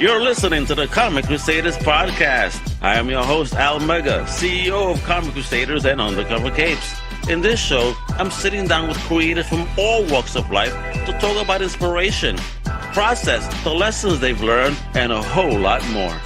You're listening to the Comic Crusaders podcast. I am your host, Al Mega, CEO of Comic Crusaders and Undercover Capes. In this show, I'm sitting down with creators from all walks of life to talk about inspiration, process, the lessons they've learned, and a whole lot more.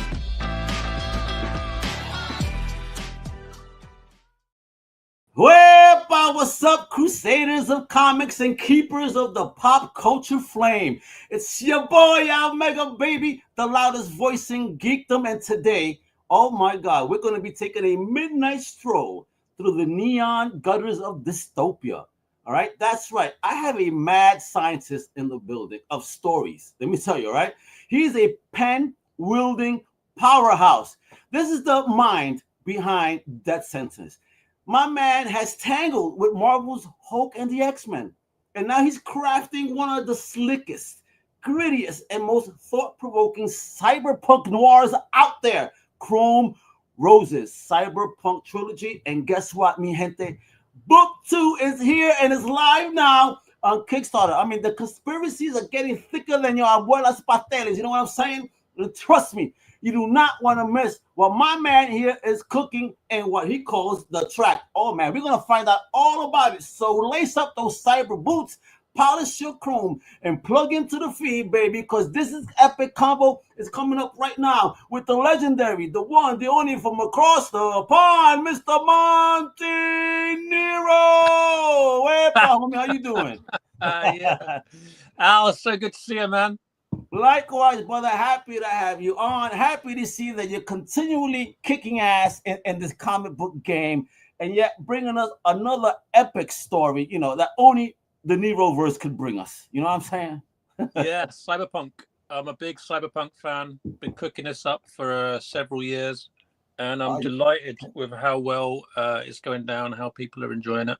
Wepa, what's up, Crusaders of Comics and keepers of the pop culture flame? It's your boy, Al Mega, baby, the loudest voice in geekdom. And today, oh my God, we're going to be taking a midnight stroll through the neon gutters of dystopia. All right, that's right. I have a mad scientist in the building of stories. Let me tell you, all right? He's a pen-wielding powerhouse. This is the mind behind Death Sentence. My man has tangled with Marvel's Hulk and the X-Men. And now he's crafting one of the slickest, grittiest, and most thought-provoking cyberpunk noirs out there. Chrome Roses, Cyberpunk Trilogy. And guess what, mi gente? Book 2 is here and it's live now on Kickstarter. I mean, the conspiracies are getting thicker than your abuela's pasteles. You know what I'm saying? Trust me. You do not want to miss what my man here is cooking and what he calls the Tract. Oh, man, we're going to find out all about it. So lace up those cyber boots, polish your chrome, and plug into the feed, baby, because this is epic combo is coming up right now with the legendary, the one, the only from across the pond, Mr. Monty Nero. Hey, homie, how you doing? Yeah. Al, so good to see you, man. Likewise, brother, happy to have you on. Happy to see that you're continually kicking ass in this comic book game and yet bringing us another epic story, you know, that only the Neroverse could bring us. You know what I'm saying? Yeah, Cyberpunk. I'm a big Cyberpunk fan. Been cooking this up for several years, and I'm delighted with how well it's going down, how people are enjoying it.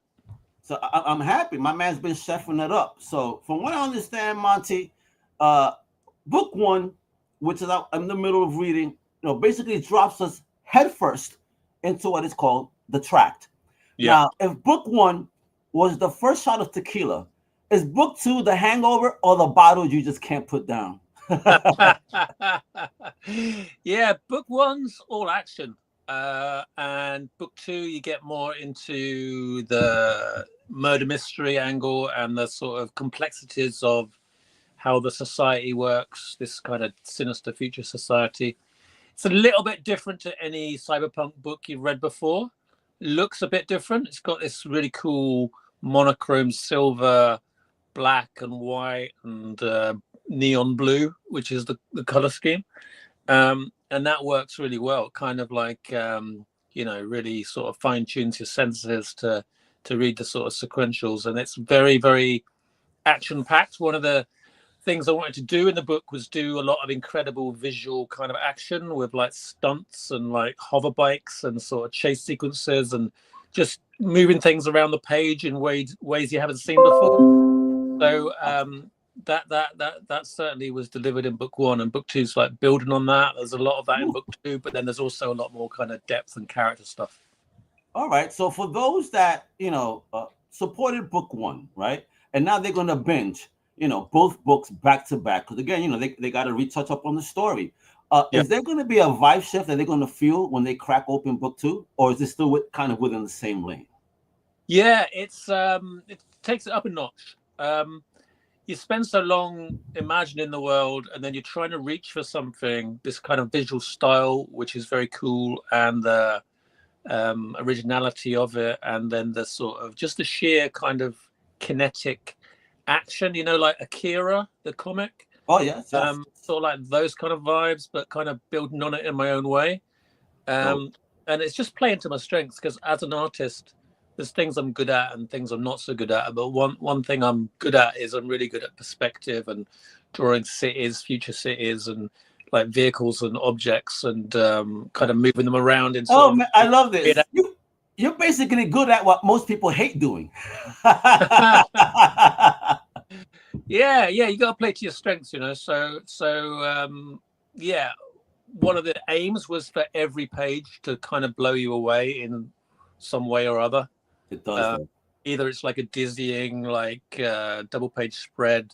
So I'm happy. My man's been chefing it up. So from what I understand, Monty, book 1, which is I'm in the middle of reading, you know, basically drops us headfirst into what is called the Tract. Yeah. Now, if book 1 was the first shot of tequila, is book 2 the hangover or the bottle you just can't put down? Yeah, book 1's all action. And book 2, you get more into the murder mystery angle and the sort of complexities of how the society works, this kind of sinister future society. It's a little bit different to any cyberpunk book you've read before. It looks a bit different. It's got this really cool monochrome silver, black and white and neon blue, which is the color scheme. And that works really well, kind of like, you know, really sort of fine tunes your senses to read the sort of sequentials. And it's very, very action packed. One of the things I wanted to do in the book was do a lot of incredible visual kind of action with like stunts and like hover bikes and sort of chase sequences and just moving things around the page in ways you haven't seen before. So that certainly was delivered in book 1, and book 2's like building on that. There's a lot of that in book 2, but then there's also a lot more kind of depth and character stuff. All right. So for those that, you know, supported book 1, right, and now they're going to binge, you know, both books back to back, because again, you know, they got to retouch up on the story. Is there going to be a vibe shift that they're going to feel when they crack open book 2, or is it still kind of within the same lane? Yeah, it takes it up a notch. You spend so long imagining the world, and then you're trying to reach for something, this kind of visual style, which is very cool, and the originality of it, and then the sort of just the sheer kind of kinetic action, you know, like Akira, the comic. Oh yeah, sort of like those kind of vibes, but kind of building on it in my own way. And it's just playing to my strengths, because as an artist, there's things I'm good at and things I'm not so good at. But one thing I'm good at is I'm really good at perspective and drawing cities, future cities, and like vehicles and objects, and kind of moving them around. Man, I love this. You're basically good at what most people hate doing. Yeah, you got to play to your strengths, you know. So yeah, one of the aims was for every page to kind of blow you away in some way or other. It does. Either it's like a dizzying, like double page spread,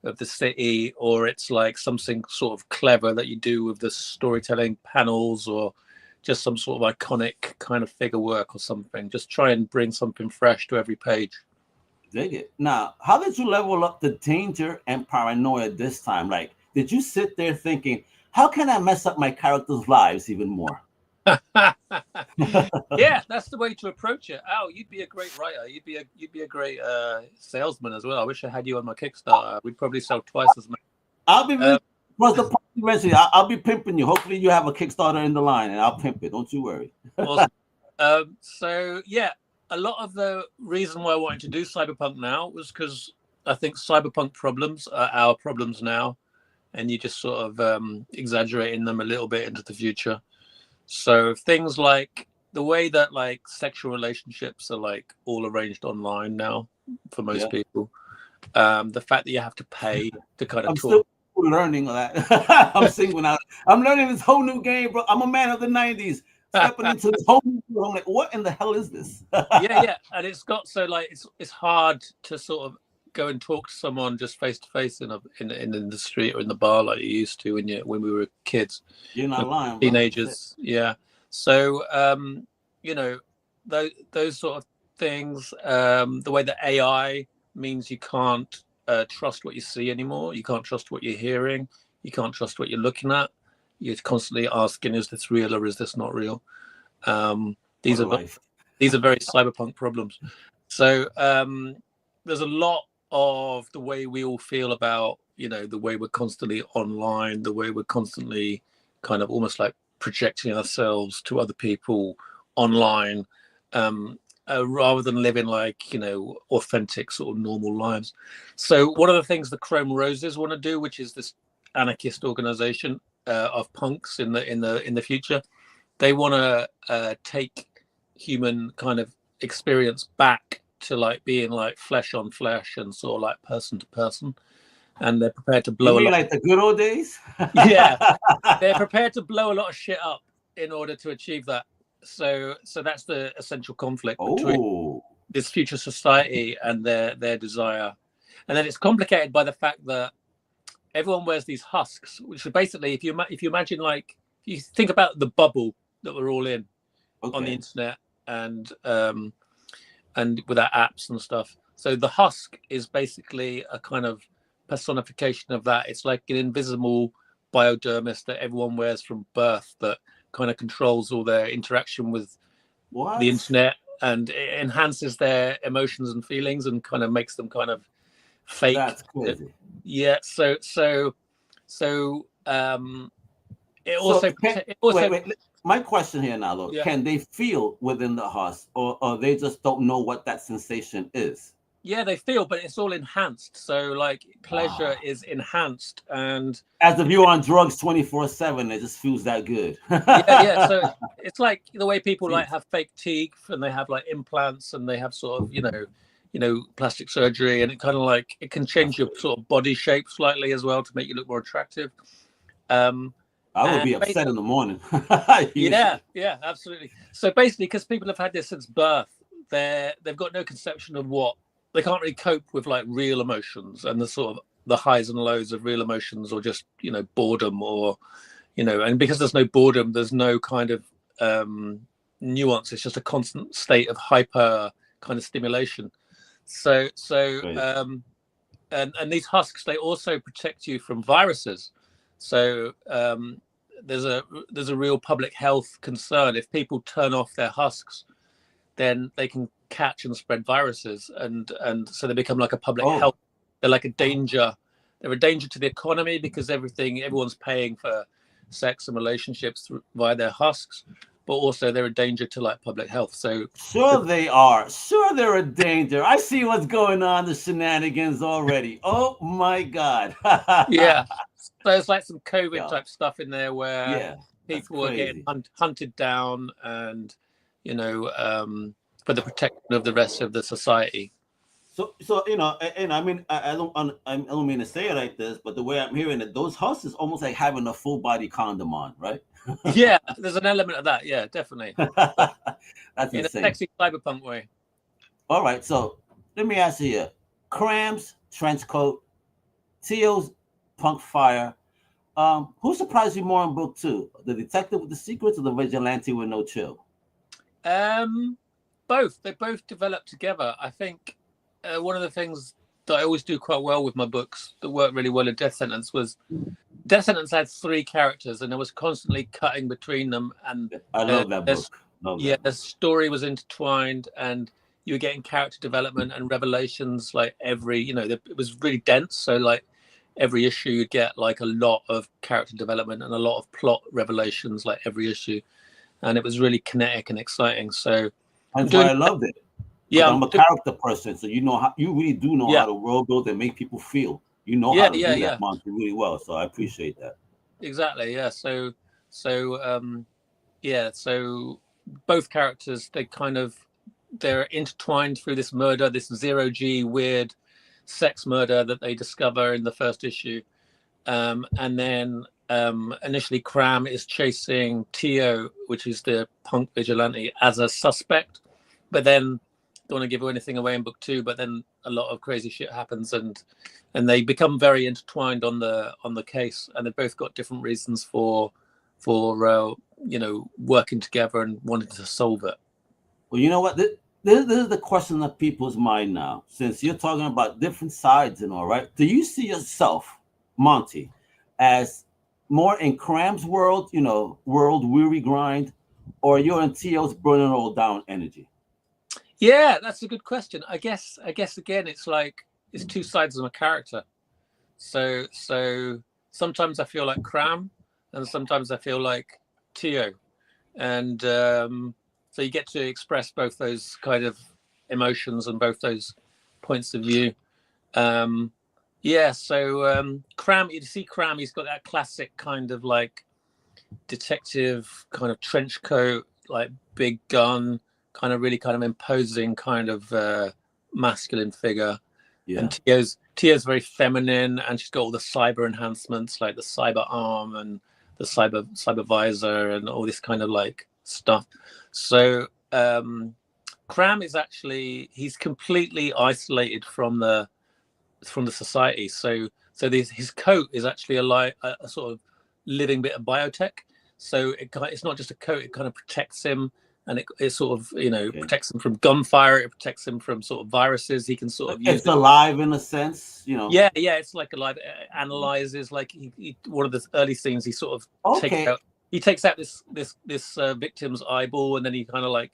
of the city, or it's like something sort of clever that you do with the storytelling panels, or just some sort of iconic kind of figure work or something. Just try and bring something fresh to every page. Dig it. Now, how did you level up the danger and paranoia this time? Like, did you sit there thinking, how can I mess up my characters' lives even more? Yeah, that's the way to approach it. Al, you'd be a great writer. You'd be a great salesman as well. I wish I had you on my Kickstarter. We'd probably sell twice as much. I'll be was the part you mentioned. I'll be pimping you. Hopefully, you have a Kickstarter in the line, and I'll pimp it. Don't you worry. Awesome. So yeah, a lot of the reason why I wanted to do Cyberpunk now was because I think Cyberpunk problems are our problems now, and you just sort of exaggerating them a little bit into the future. So things like the way that like sexual relationships are like all arranged online now for most people. The fact that you have to pay to kind of I'm talk. still learning that. I'm single now. I'm learning this whole new game, bro. I'm a man of the 90s. Stepping into this whole new world. I'm like, what in the hell is this? Yeah. And it's got so like it's hard to sort of go and talk to someone just face to face in the street or in the bar like you used to when we were kids. You're not lying, teenagers. Yeah. So you know, those sort of things. The way that AI means you can't trust what you see anymore. You can't trust what you're hearing. You can't trust what you're looking at. You're constantly asking, is this real or is this not real? These are very cyberpunk problems. So there's a lot of the way we all feel about, the way we're constantly online, the way we're constantly kind of almost like projecting ourselves to other people online, rather than living like, authentic sort of normal lives. So one of the things the Chrome Roses want to do, which is this anarchist organization of punks in the future, they want to take human kind of experience back to like being like flesh on flesh and sort of like person to person, and they're prepared to blow. You mean like the good old days? Yeah, they're prepared to blow a lot of shit up in order to achieve that. So that's the essential conflict between this future society and their desire. And then it's complicated by the fact that everyone wears these husks, which are basically, if you imagine, like, if you think about the bubble that we're all in on the internet and with our apps and stuff. So the husk is basically a kind of personification of that. It's like an invisible biodermis that everyone wears from birth that kind of controls all their interaction with the internet, and it enhances their emotions and feelings and kind of makes them kind of fake. That's crazy. Yeah. So it also wait. My question here now, though, can they feel within the husk, or they just don't know what that sensation is? Yeah, they feel, but it's all enhanced. So like pleasure is enhanced, and as if you're on drugs 24/7, it just feels that good. yeah. So it's like the way people like have fake teeth and they have like implants and they have sort of plastic surgery, and it kind of like it can change your sort of body shape slightly as well to make you look more attractive. I would be upset in the morning. Yeah, absolutely. So basically, because people have had this since birth, they've got no conception of what they can't really cope with, like real emotions and the sort of the highs and lows of real emotions, or just boredom, or and because there's no boredom, there's no kind of nuance. It's just a constant state of hyper kind of stimulation. So and these husks, they also protect you from viruses. So there's a real public health concern. If people turn off their husks, then they can catch and spread viruses, and so they become like a public health. They're like a danger. They're a danger to the economy because everyone's paying for sex and relationships via their husks, but also they're a danger to like public health. So sure they are. Sure they're a danger. I see what's going on, the shenanigans already. Oh my God. Yeah. So there's like some COVID type stuff in there where people are getting hunted down, and for the protection of the rest of the society. So and I mean, I don't mean to say it like this, but the way I'm hearing it, those husks is almost like having a full body condom on, right? Yeah, there's an element of that. Yeah, definitely. That's in insane. A sexy cyberpunk way. All right, so let me ask you here: Kramm's trench coat, Teal's Punk Fire. Who surprised you more in book 2? The detective with the secrets or the vigilante with no chill? Both. They both develop together. I think one of the things that I always do quite well with my books that work really well in Death Sentence was Death Sentence had 3 characters, and I was constantly cutting between them. And I love that book. The story was intertwined, and you were getting character development and revelations like every. It was really dense. So like every issue, you'd get like a lot of character development and a lot of plot revelations, like every issue, and it was really kinetic and exciting. So that's why I loved it. Yeah, I'm a character person, so you really do know how to world build and make people feel. You know how to do that, Monty, really well. So I appreciate that. Exactly. Yeah. So both characters, they're intertwined through this murder, this 0G weird sex murder that they discover in the first issue, and then initially Kramm is chasing Tio, which is the punk vigilante, as a suspect, but then don't want to give anything away in book 2, but then a lot of crazy shit happens, and they become very intertwined on the case, and they've both got different reasons for working together and wanting to solve it. Well, you know what, this is the question of people's mind now, since you're talking about different sides and all, right? Do you see yourself, Monty, as more in Kramm's world, world weary grind, or you're in Tio's burning all down energy? Yeah, that's a good question. I guess again, it's like it's 2 sides of a character. So sometimes I feel like Kramm, and sometimes I feel like Tio, and so you get to express both those kind of emotions and both those points of view. Kramm, you see Kramm, he's got that classic kind of like detective kind of trench coat, like big gun, kind of imposing kind of masculine figure. Yeah. And Tio's very feminine, and she's got all the cyber enhancements like the cyber arm and the cyber visor and all this kind of like stuff. So Kramm is he's completely isolated from the society. So his coat is actually a sort of living bit of biotech. So it's not just a coat; it kind of protects him, and it sort of protects him from gunfire. It protects him from sort of viruses. He can sort of use it's alive in a sense, Yeah, it's like alive. It analyzes, like one of the early scenes. He sort of takes out this victim's eyeball, and then he kind of like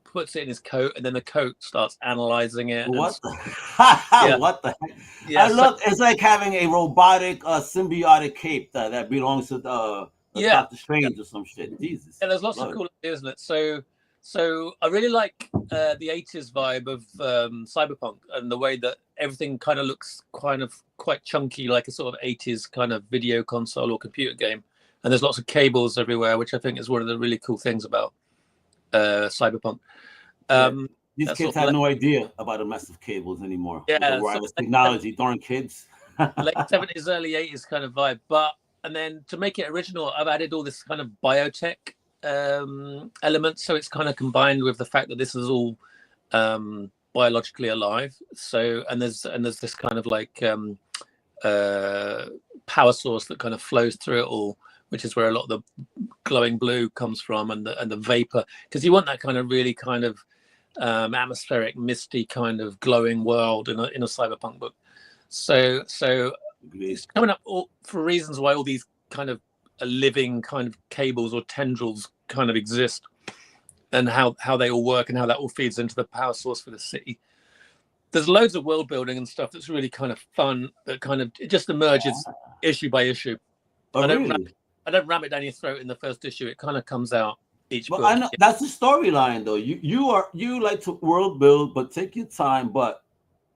puts it in his coat, and then the coat starts analyzing it. What the heck? Yeah, it's like having a robotic symbiotic cape that belongs to Doctor Strange or some shit. Jesus. And there's lots of cool ideas, isn't it? So I really like the 80s vibe of Cyberpunk, and the way that everything kind of looks quite chunky, like a sort of 80s kind of video console or computer game. And there's lots of cables everywhere, which I think is one of the really cool things about Cyberpunk. These kids have no idea about the massive cables anymore. Yeah, the wireless technology, darn kids. Late 70s, early 80s kind of vibe. And then to make it original, I've added all this kind of biotech elements. So it's kind of combined with the fact that this is all biologically alive. So and there's this kind of like power source that kind of flows through it all, which is where a lot of the glowing blue comes from, and the vapor, because you want that kind of really kind of atmospheric, misty kind of glowing world in a cyberpunk book. So it's coming up for reasons why all these kind of living kind of cables or tendrils kind of exist, and how they all work and how that all feeds into the power source for the city. There's loads of world building and stuff that's really kind of fun, that kind of it just emerges issue by issue. Oh, I don't ram it down your throat in the first issue. It kind of comes out each book. I know that's the storyline, though. You like to world build, but take your time. But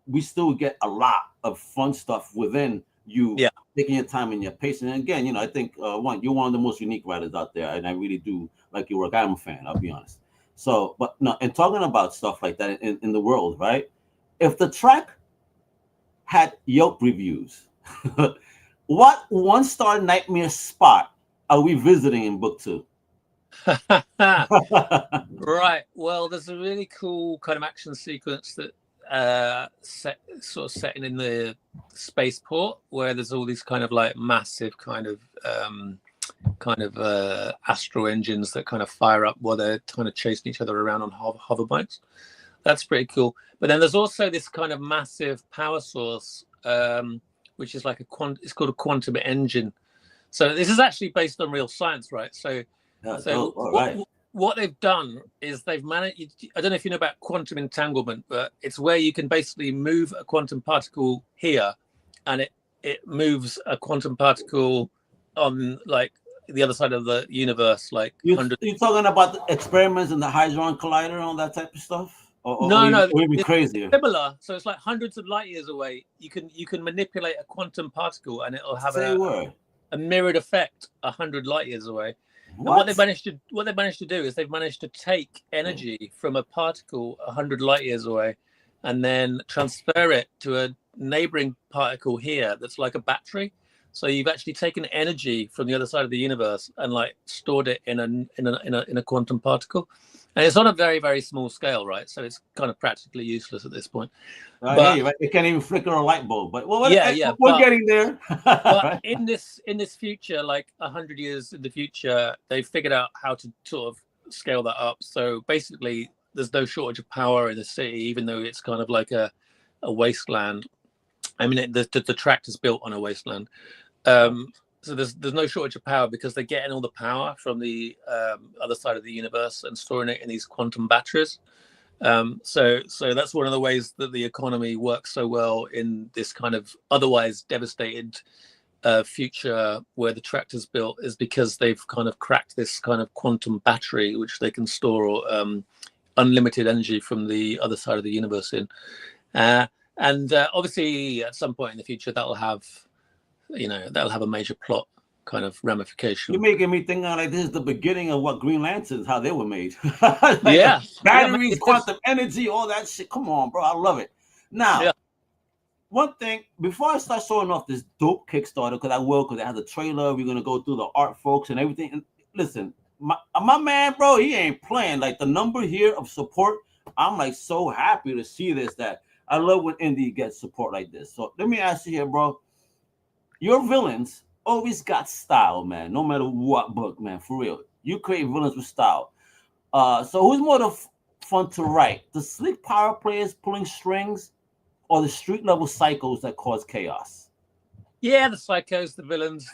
we still get a lot of fun stuff within you taking your time and your patience. And again, I think you're one of the most unique writers out there, and I really do like your work. I'm a fan, I'll be honest. So, but no, and talking about stuff like that in the world, right? If the Tract had Yelp reviews, what 1-star nightmare spot are we visiting in book 2? Right. Well, there's a really cool kind of action sequence that setting in the spaceport where there's all these kind of like massive kind of astral engines that kind of fire up while they're kind of chasing each other around on hover bikes. That's pretty cool. But then there's also this kind of massive power source, which is like it's called a quantum engine. So this is actually based on real science, right? So what they've done is they've managed. I don't know if you know about quantum entanglement, but it's where you can basically move a quantum particle here, and it moves a quantum particle on like the other side of the universe, like you're talking about the experiments in the Hadron Collider and all that type of stuff. No, even crazier. Similar. So it's like hundreds of light years away. You can manipulate a quantum particle, and it'll have a mirrored effect 100 light years away. And what they've managed to do is they've managed to take energy from a particle 100 light years away, and then transfer it to a neighboring particle here that's like a battery. So you've actually taken energy from the other side of the universe and like stored it in a quantum particle. And it's on a very, very small scale, right? So it's kind of practically useless at this point. It can't even flicker a light bulb. But we're getting there. But in this future, like 100 years in the future, they figured out how to sort of scale that up. So basically, there's no shortage of power in the city, even though it's kind of like a wasteland. I mean, the Tract is built on a wasteland. So there's no shortage of power because they're getting all the power from the other side of the universe and storing it in these quantum batteries. So that's one of the ways that the economy works so well in this kind of otherwise devastated future where the Tract is built, is because they've kind of cracked this kind of quantum battery which they can store unlimited energy from the other side of the universe in. And obviously at some point in the future that'll have a major plot kind of ramification. You're making me think like this is the beginning of what Green Lanterns, how they were made. Batteries, quantum energy, all that shit. Come on, bro. I love it. Now, one thing, before I start showing off this dope Kickstarter, because it has a trailer, we're going to go through the art, folks, and everything. And listen, my man, bro, he ain't playing. Like the number here of support, I'm like so happy to see this, that I love when indie gets support like this. So let me ask you here, bro. Your villains always got style, man. No matter what book, man, for real. You create villains with style. So who's more fun to write? The sleek power players pulling strings, or the street level psychos that cause chaos? Yeah, the psychos, the villains.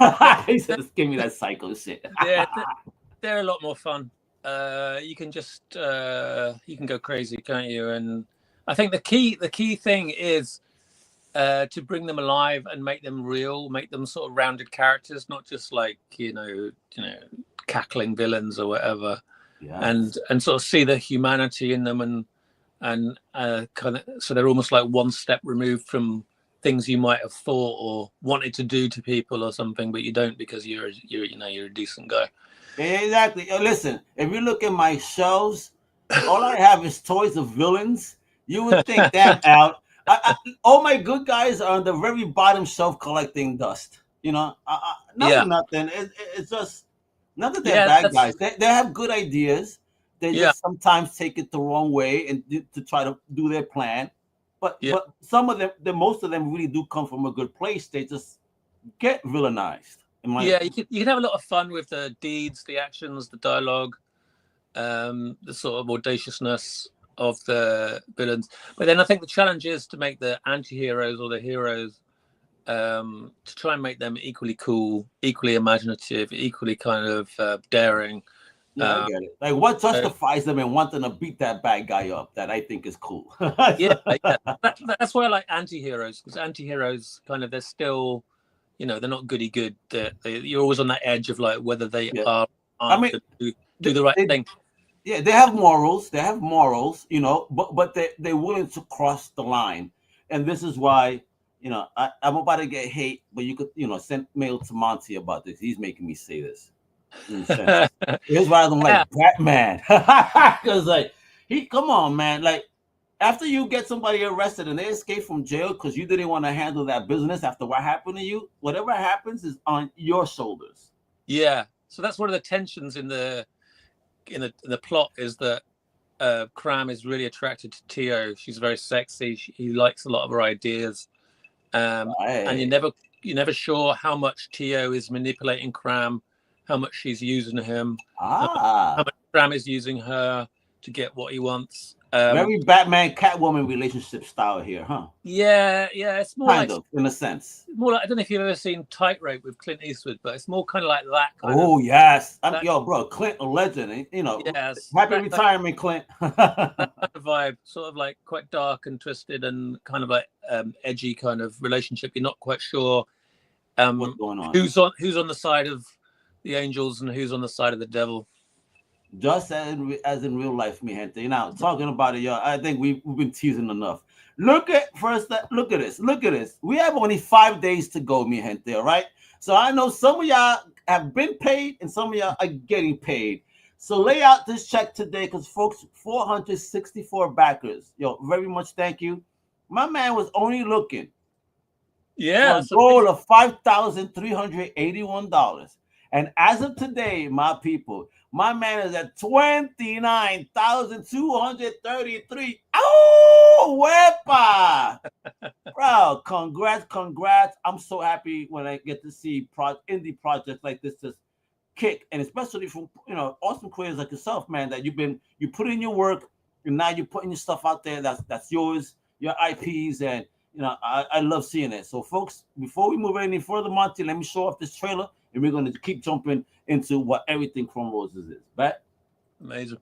He said, "Just give me that psycho shit." Yeah, they're a lot more fun. You can just you can go crazy, can't you? And I think the key thing is to bring them alive and make them real, make them sort of rounded characters, not just like you know cackling villains or whatever. And sort of see the humanity in them, and kind of, so they're almost like one step removed from things you might have thought or wanted to do to people or something, but you don't because you're a decent guy. Exactly. Listen, if you look at my shelves, all I have is toys of villains. You would think that out. All my good guys are on the very bottom shelf collecting dust. Nothing. It's just not that they're bad guys. They have good ideas. They just sometimes take it the wrong way and to try to do their plan. But some of them, most of them really do come from a good place. They just get villainized. You can have a lot of fun with the deeds, the actions, the dialogue, the sort of audaciousness of the villains. But then I think the challenge is to make the anti-heroes or the heroes, to try and make them equally cool, equally imaginative, equally kind of daring. I get it. Like what justifies them in wanting to beat that bad guy up that I think is cool. That's why I like anti-heroes, because anti-heroes kind of, they're still, they're not goody good. You're always on that edge of like whether they are do the right thing. Yeah, they have morals. But they're willing to cross the line, and this is why I'm about to get hate. But you could send mail to Monty about this. He's making me say this. Here's why I don't like Batman, because come on, man. Like after you get somebody arrested and they escape from jail because you didn't want to handle that business after what happened to you, whatever happens is on your shoulders. Yeah, so that's one of the tensions in the plot, is that Kramm is really attracted to Tio. She's very sexy. He likes a lot of her ideas, and you're never sure how much Tio is manipulating Kramm, how much she's using him, how much Kramm is using her to get what he wants. Very Batman Catwoman relationship style here, huh? Yeah, it's more kind of in a sense. More like, I don't know if you've ever seen Tightrope with Clint Eastwood, but it's more kind of like that. Yes, yo, bro, Clint, a legend. You know, happy retirement, Clint. That kind of vibe, sort of like quite dark and twisted, and kind of like edgy kind of relationship. You're not quite sure what's going on. Who's on the side of the angels and who's on the side of the devil. Just as in real life, mi gente. You know, talking about it, y'all. I think we've been teasing enough. Look at this. We have only 5 days to go, mi gente. All right. So I know some of y'all have been paid and some of y'all are getting paid. So lay out this check today, because folks, 464 backers. Yo, very much thank you. My man was only looking for a goal of $5,381. And as of today, my people, my man is at 29,233. Oh, wepa! Bro, congrats. I'm so happy when I get to see indie projects like this just kick, and especially from awesome creators like yourself, man, that you put in your work, and now you're putting your stuff out there that's yours, your IPs, and I love seeing it. So folks, before we move any further, Monty, let me show off this trailer, and we're going to keep jumping into what everything Chrome Roses is. Bet? Amazing.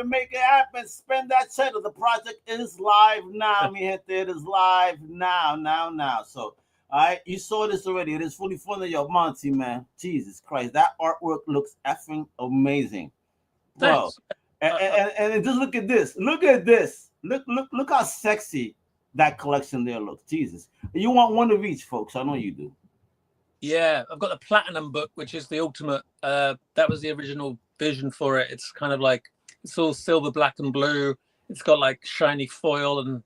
Make it happen. Spend that cheddar. The project is live now. It is live now. So, all right, you saw this already. It is fully funded. Yo, Monty, man. Jesus Christ, that artwork looks effing amazing, bro. And just look at this. Look how sexy that collection there looks. Jesus, you want one of each, folks. I know you do. Yeah, I've got the platinum book, which is the ultimate. That was the original vision for it. It's kind of like, it's all silver, black, and blue. It's got like shiny foil, and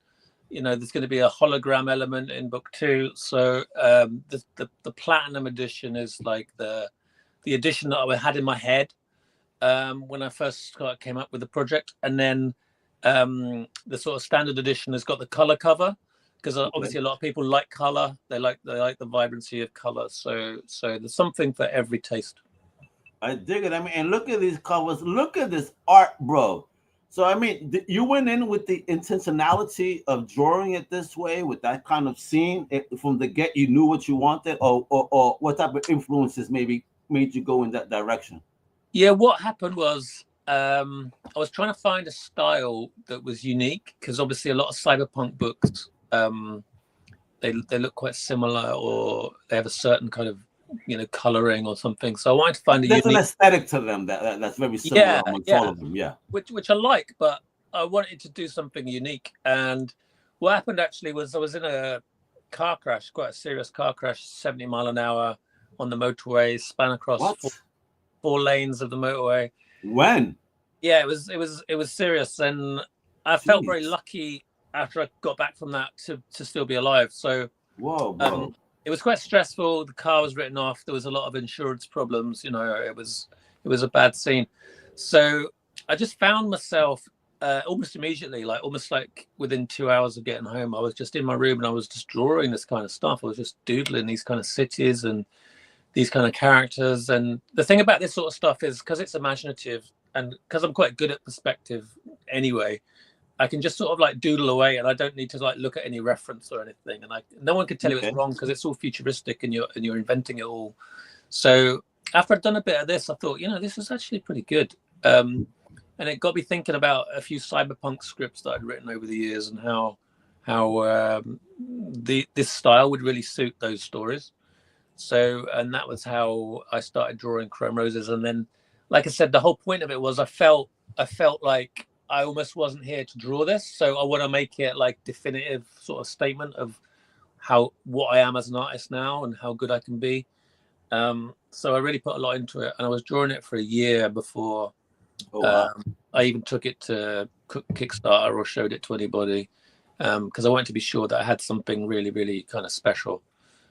there's going to be a hologram element in book 2. So the platinum edition is like the edition that I had in my head when I first came up with the project, and then the sort of standard edition has got the color cover, because obviously a lot of people like color. They like the vibrancy of color. So there's something for every taste. I dig it. I mean, and look at these covers. Look at this art, bro. So, I mean, you went in with the intentionality of drawing it this way, with that kind of scene from the get. You knew what you wanted, or what type of influences maybe made you go in that direction? Yeah, what happened was I was trying to find a style that was unique, because obviously a lot of cyberpunk books, they look quite similar, or they have a certain kind of coloring or something. So I wanted to find an aesthetic to them that's very similar amongst all of them. Yeah, which I like, but I wanted to do something unique. And what happened actually was I was in a car crash, quite a serious car crash, 70 mile an hour on the motorway, span across four lanes of the motorway. When? Yeah, it was serious, and I felt very lucky after I got back from that to still be alive. So whoa, bro. It was quite stressful. The car was written off. There was a lot of insurance problems. It was a bad scene. So I just found myself almost immediately, almost within 2 hours of getting home, I was just in my room and I was just drawing this kind of stuff. I was just doodling these kind of cities and these kind of characters. And the thing about this sort of stuff is, because it's imaginative and because I'm quite good at perspective anyway, I can just sort of like doodle away, and I don't need to like look at any reference or anything, and no one can tell you it's wrong because it's all futuristic and you're inventing it all. So after I'd done a bit of this, I thought, this is actually pretty good. And it got me thinking about a few cyberpunk scripts that I'd written over the years and how this style would really suit those stories. So, and that was how I started drawing Chrome Roses. And then, like I said, the whole point of it was I felt like I almost wasn't here to draw this. So I want to make it like definitive sort of statement of what I am as an artist now and how good I can be. So I really put a lot into it, and I was drawing it for a year before I even took it to Kickstarter or showed it to anybody, because I wanted to be sure that I had something really, really kind of special.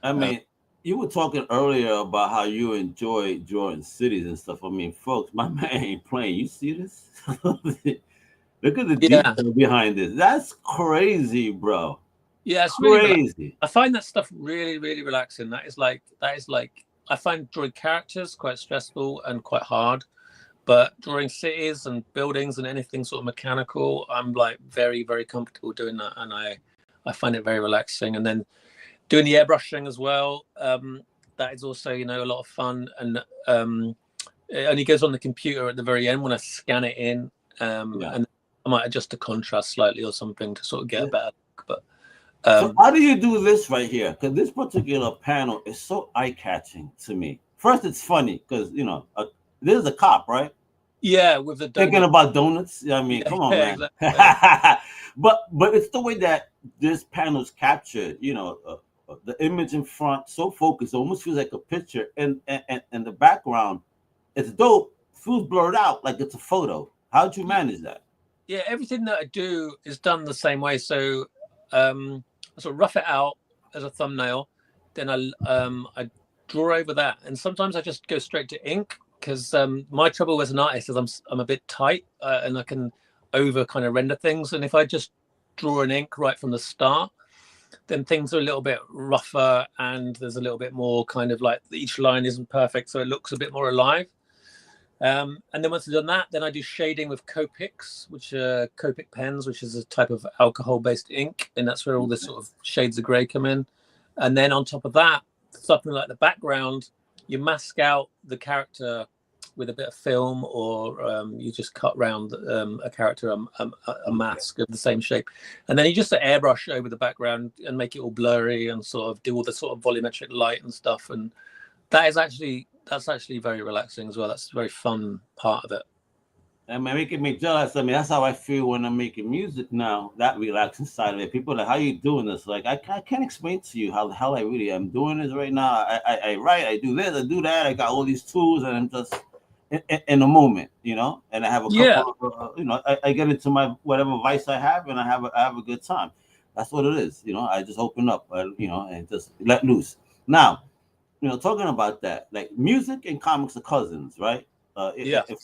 I mean, you were talking earlier about how you enjoy drawing cities and stuff. I mean, folks, my man ain't playing. You see this? Look at the detail behind this. That's crazy, bro. Yeah, it's crazy. Really I find that stuff really, really relaxing. That is like I find drawing characters quite stressful and quite hard, but drawing cities and buildings and anything sort of mechanical, I'm like very, very comfortable doing that, and I find it very relaxing. And then doing the airbrushing as well, that is also a lot of fun, and it only goes on the computer at the very end when I scan it in, and I might adjust the contrast slightly or something to sort of get a better look. But so how do you do this right here? Because this particular panel is so eye-catching to me. First, it's funny because this is a cop, right? Yeah, with the thinking about donuts. I mean, come on, man. Exactly. but it's the way that this panel is captured. The image in front, so focused, it almost feels like a picture, and the background, it's dope. Feels blurred out like it's a photo. How'd you manage that? Yeah, everything that I do is done the same way. So I sort of rough it out as a thumbnail, then I draw over that, and sometimes I just go straight to ink, because my trouble as an artist is I'm a bit tight, and I can over kind of render things, and if I just draw an ink right from the start, then things are a little bit rougher, and there's a little bit more kind of like each line isn't perfect, so it looks a bit more alive. And then once I've done that, then I do shading with Copics, which are Copic pens, which is a type of alcohol-based ink, and that's where all the sort of shades of grey come in. And then on top of that, something like the background, you mask out the character with a bit of film, or you just cut round a character a mask of the same shape, and then you just airbrush over the background and make it all blurry and sort of do all the sort of volumetric light and stuff. And that's actually very relaxing as well. That's a very fun part of it. And making me jealous. I mean, that's how I feel when I'm making music now. That relaxing side of it. People are like, "How you doing this?" Like, I can't explain to you how the hell I really am doing this right now. I write, I do this, I do that. I got all these tools, and I'm just in a moment, And I have a couple of, I get into my whatever vice I have, and I have a good time. That's what it is, I just open up, and just let loose. Now, talking about that, like music and comics are cousins, right? For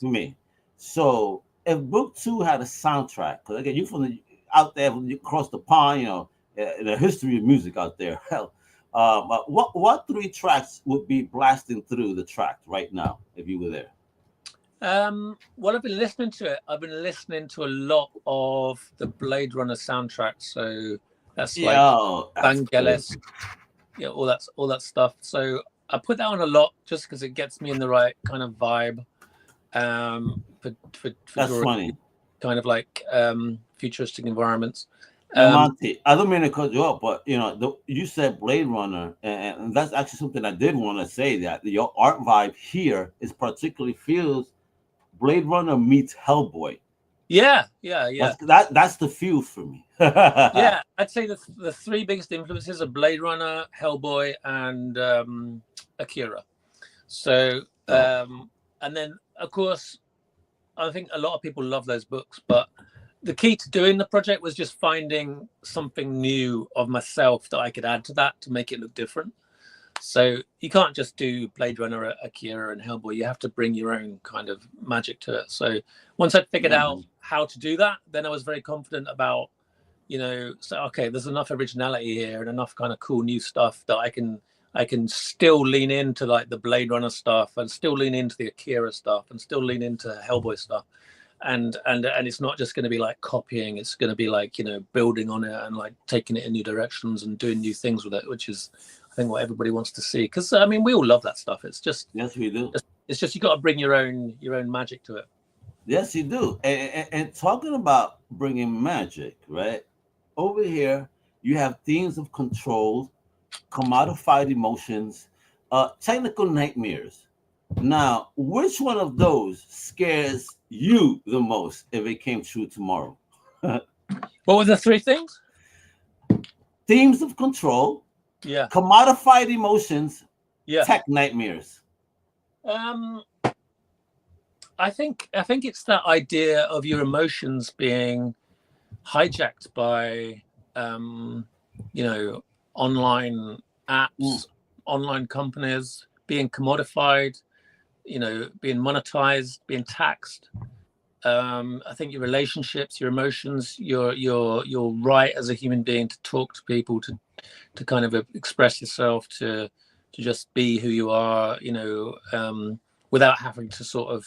me. So if book 2 had a soundtrack, because again, you from out there across the pond, the history of music out there. Hell, what 3 tracks would be blasting through the track right now if you were there? Well, I've been listening to it. I've been listening to a lot of the Blade Runner soundtrack. So that's like Vangelis, all that stuff. So I put that on a lot just because it gets me in the right kind of vibe. For that's funny. Kind of like futuristic environments. Monty, I don't mean to cut you up, but you said Blade Runner, and that's actually something I did want to say, that your art vibe here is particularly feels Blade Runner meets Hellboy. Yeah. That's the feel for me. Yeah, I'd say the 3 biggest influences are Blade Runner, Hellboy, and Akira. So, and then of course, I think a lot of people love those books, but the key to doing the project was just finding something new of myself that I could add to that to make it look different. So you can't just do Blade Runner, Akira, and Hellboy. You have to bring your own kind of magic to it. So once I figured out how to do that, then I was very confident about, okay, there's enough originality here and enough kind of cool new stuff that I can still lean into like the Blade Runner stuff, and still lean into the Akira stuff, and still lean into Hellboy stuff. and it's not just going to be like copying. It's going to be like, you know, building on it and like taking it in new directions and doing new things with it, which is, I think, what everybody wants to see. Because I mean, we all love that stuff. It's just, yes, we do. It's just you got to bring your own magic to it. Yes, you do. And talking about bringing magic, right? Over here, you have themes of control, commodified emotions, technical nightmares. Now, which one of those scares you the most if it came true tomorrow? What were the three things? Themes of control, yeah, commodified emotions, yeah, tech nightmares. I think it's that idea of your emotions being hijacked by you know, online apps, online companies, being commodified, you know, being monetized, being taxed. I think your relationships, your emotions, your right as a human being to talk to people, to kind of express yourself, to just be who you are, you know, without having to sort of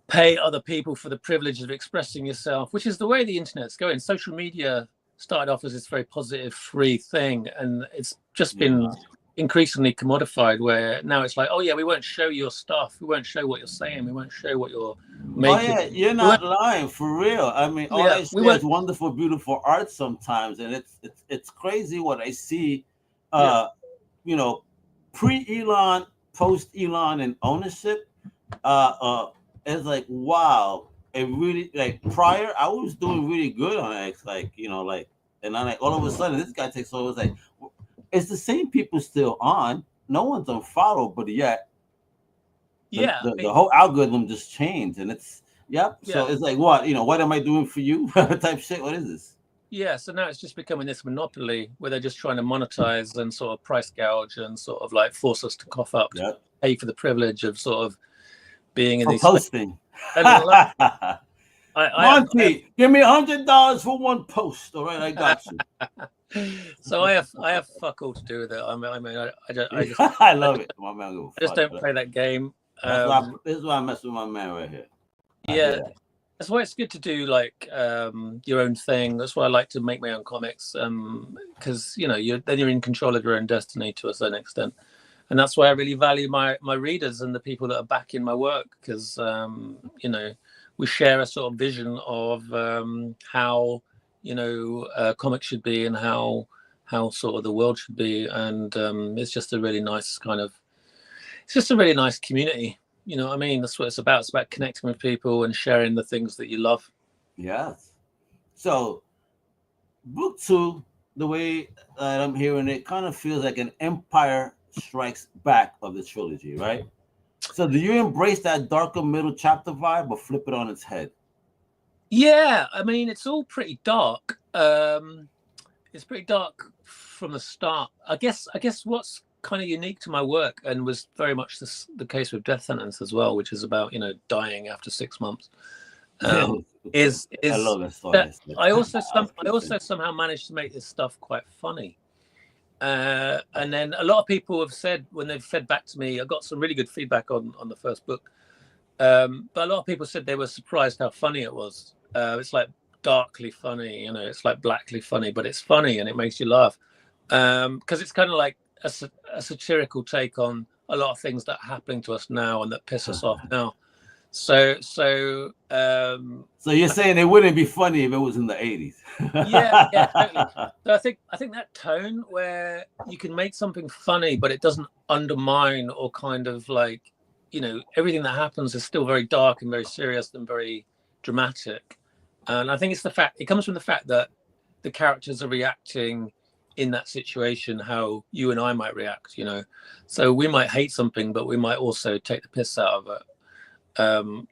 pay other people for the privilege of expressing yourself, which is the way the internet's going. Social media started off as this very positive, free thing, and it's just been increasingly commodified, where now it's like, oh yeah, we won't show your stuff, we won't show what you're saying, we won't show what you're making. Oh yeah, you're not lying, for real. I mean, all I see is wonderful, beautiful art sometimes, and it's crazy what I see. You know, pre-Elon, post-Elon, and ownership. It's like, wow. It really, like, prior I was doing really good on X, like, you know, like, and then like all of a sudden this guy takes over. It's like, it's the same people still on, no one's unfollowed, but yet the whole algorithm just changed, and it's so it's like, what, you know, what am I doing for you type shit. What is this? So now it's just becoming this monopoly where they're just trying to monetize and sort of price gouge and sort of like force us to cough up, to pay for the privilege of sort of being in these posting. Monty, give me $100 for one post. All right, I got you. So I have fuck all to do with it. I mean, I just I love it. My man, I just don't play that game. This is why I mess with my man right here. That's why it's good to do like your own thing. That's why I like to make my own comics, because you know, you're in control of your own destiny to a certain extent. And that's why I really value my readers and the people that are backing my work, because you know, we share a sort of vision of how, you know, comics should be, and how sort of the world should be, and it's just a really nice community. You know what I mean? That's what it's about. It's about connecting with people and sharing the things that you love. Yes. So, book 2, the way that I'm hearing it, kind of feels like an Empire Strikes Back of the trilogy, right? So do you embrace that darker middle chapter vibe or flip it on its head? Yeah, I mean, it's all pretty dark. It's pretty dark from the start. I guess what's kind of unique to my work, and was very much the case with Death Sentence as well, which is about, you know, dying after 6 months. Is I love that story. I also somehow managed to make this stuff quite funny. And then a lot of people have said, when they've fed back to me, I got some really good feedback on the first book, but a lot of people said they were surprised how funny it was. It's like darkly funny, you know, it's like blackly funny, but it's funny and it makes you laugh, because it's kind of like a satirical take on a lot of things that are happening to us now and that piss us off now. So you're saying it wouldn't be funny if it was in the 80s? yeah, totally. So I think that tone where you can make something funny, but it doesn't undermine or kind of like, you know, everything that happens is still very dark and very serious and very dramatic. And I think it comes from the fact that the characters are reacting in that situation how you and I might react, you know. So we might hate something, but we might also take the piss out of it.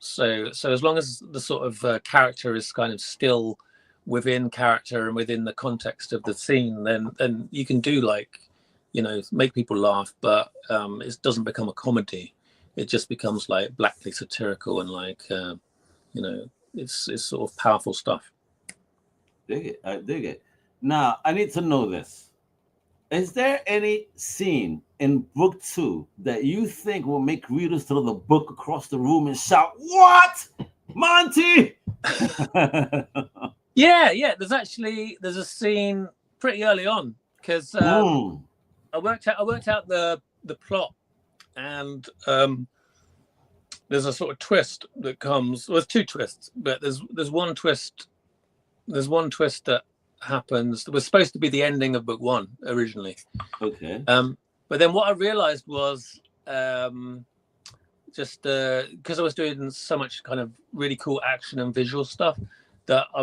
So as long as the sort of character is kind of still within character and within the context of the scene, then you can do, like, you know, make people laugh, but it doesn't become a comedy. It just becomes like blackly satirical and like, you know, it's sort of powerful stuff. I dig it. Now, I need to know this. Is there any scene in book 2 that you think will make readers throw the book across the room and shout, "What? Monty. Yeah. There's a scene pretty early on because I worked out the plot, and there's a sort of twist that comes. Well, there's two twists, but there's one twist. There's one twist that happens that was supposed to be the ending of book one originally. Okay. But then what I realized was just because I was doing so much kind of really cool action and visual stuff that I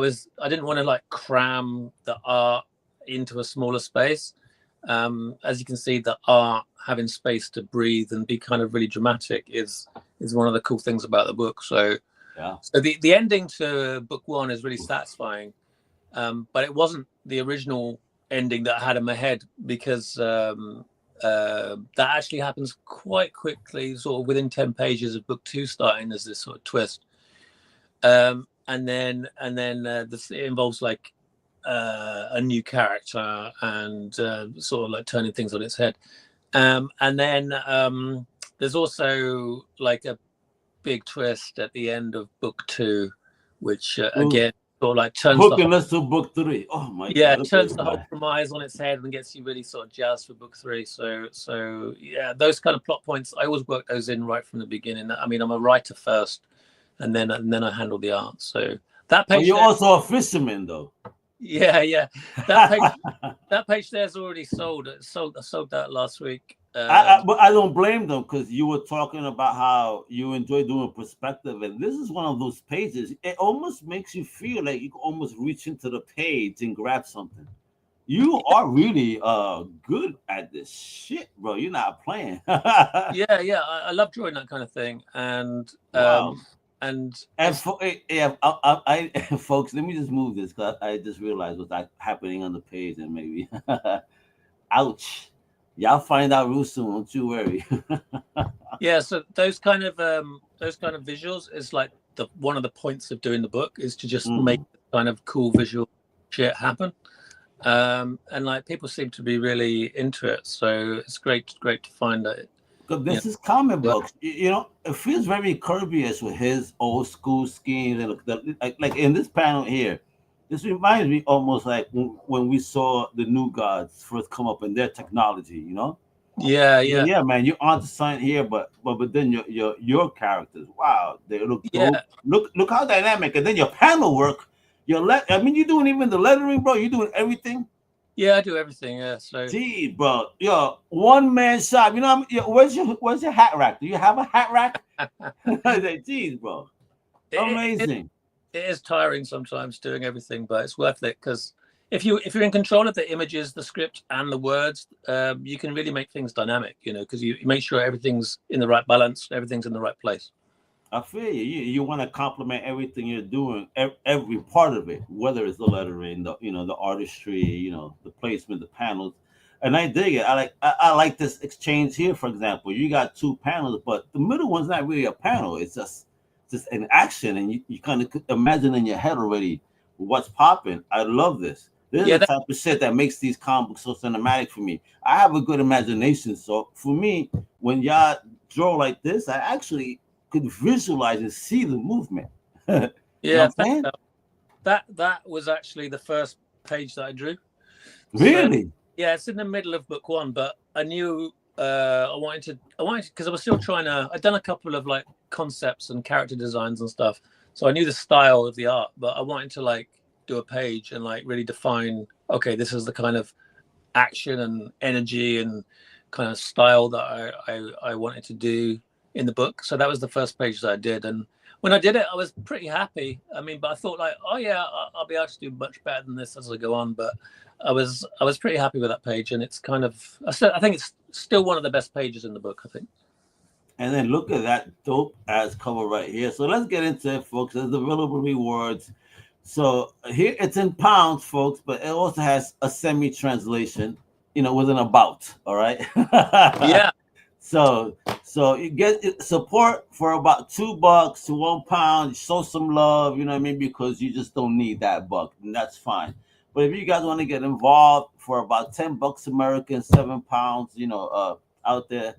didn't want to like cram the art into a smaller space. As you can see, the art having space to breathe and be kind of really dramatic is one of the cool things about the book. So yeah. So the ending to book one is really satisfying, but it wasn't the original ending that I had in my head because that actually happens quite quickly, sort of within 10 pages of book two starting. There's this sort of twist, and then it involves like a new character and sort of like turning things on its head, and then there's also like a big twist at the end of book two, which again sort of like turns hooking us to book three. Oh my god! It turns the whole premise on its head and gets you really sort of jazzed for book three. So yeah, those kind of plot points I always work those in right from the beginning. I mean, I'm a writer first, and then I handle the art. So that page. You're also a fisherman, though. Yeah. That page there's already sold. I sold that last week. But I don't blame them because you were talking about how you enjoy doing perspective, and this is one of those pages. It almost makes you feel like you can almost reach into the page and grab something. You are really good at this shit, bro. You're not playing. Yeah. I love drawing that kind of thing, and wow. Folks, let me just move this because I just realized what's happening on the page, and maybe, ouch. Y'all find out real soon. Don't you worry. Yeah, so those kind of visuals is like one of the points of doing the book is to just make kind of cool visual shit happen, and like people seem to be really into it. So it's great to find that. Because this is comic books, you know. It feels very Kirby-ish with his old school schemes, and like in this panel here. This reminds me almost like when we saw the New Gods first come up in their technology, you know? Yeah, man. You're onto something here, but then your characters, wow, they look dope. Look how dynamic, and then your panel work. I mean, you're doing even the lettering, bro. You're doing everything. Yeah, I do everything. Yeah, so. Gee, bro, yo, one man shop. You know, where's your hat rack? Do you have a hat rack? Geez, bro, amazing. It is tiring sometimes doing everything, but it's worth it because if you're in control of the images, the script, and the words, you can really make things dynamic. You know, because you make sure everything's in the right balance, everything's in the right place. I feel you. You want to complement everything you're doing, every part of it, whether it's the lettering, the artistry, the placement, the panels, and I dig it. I like this exchange here, for example. You got two panels, but the middle one's not really a panel. It's just an action, and you kind of imagine in your head already what's popping. I love this. This is the type of shit that makes these comic books so cinematic for me. I have a good imagination, so for me, when y'all draw like this, I actually could visualize and see the movement. Yeah, that was actually the first page that I drew. Really? So, yeah, it's in the middle of book one, but I knew I wanted because I was still trying to. I'd done a couple of like concepts and character designs and stuff, so I knew the style of the art, but I wanted to like do a page and like really define. Okay, this is the kind of action and energy and kind of style that I wanted to do in the book. So that was the first page that I did, and when I did it, I was pretty happy. I mean, but I thought like, oh yeah, I'll be able to do much better than this as I go on. But I was pretty happy with that page, and it's kind of I think it's still one of the best pages in the book, I think. And then look at that dope ass cover right here. So let's get into it, folks. There's available rewards. So here it's in pounds, folks, but it also has a semi-translation, with an about. All right. Yeah. So you get support for about $2 to £1. Show some love, you know what I mean, because you just don't need that buck, and that's fine. But if you guys want to get involved for about $10 American, £7, out there,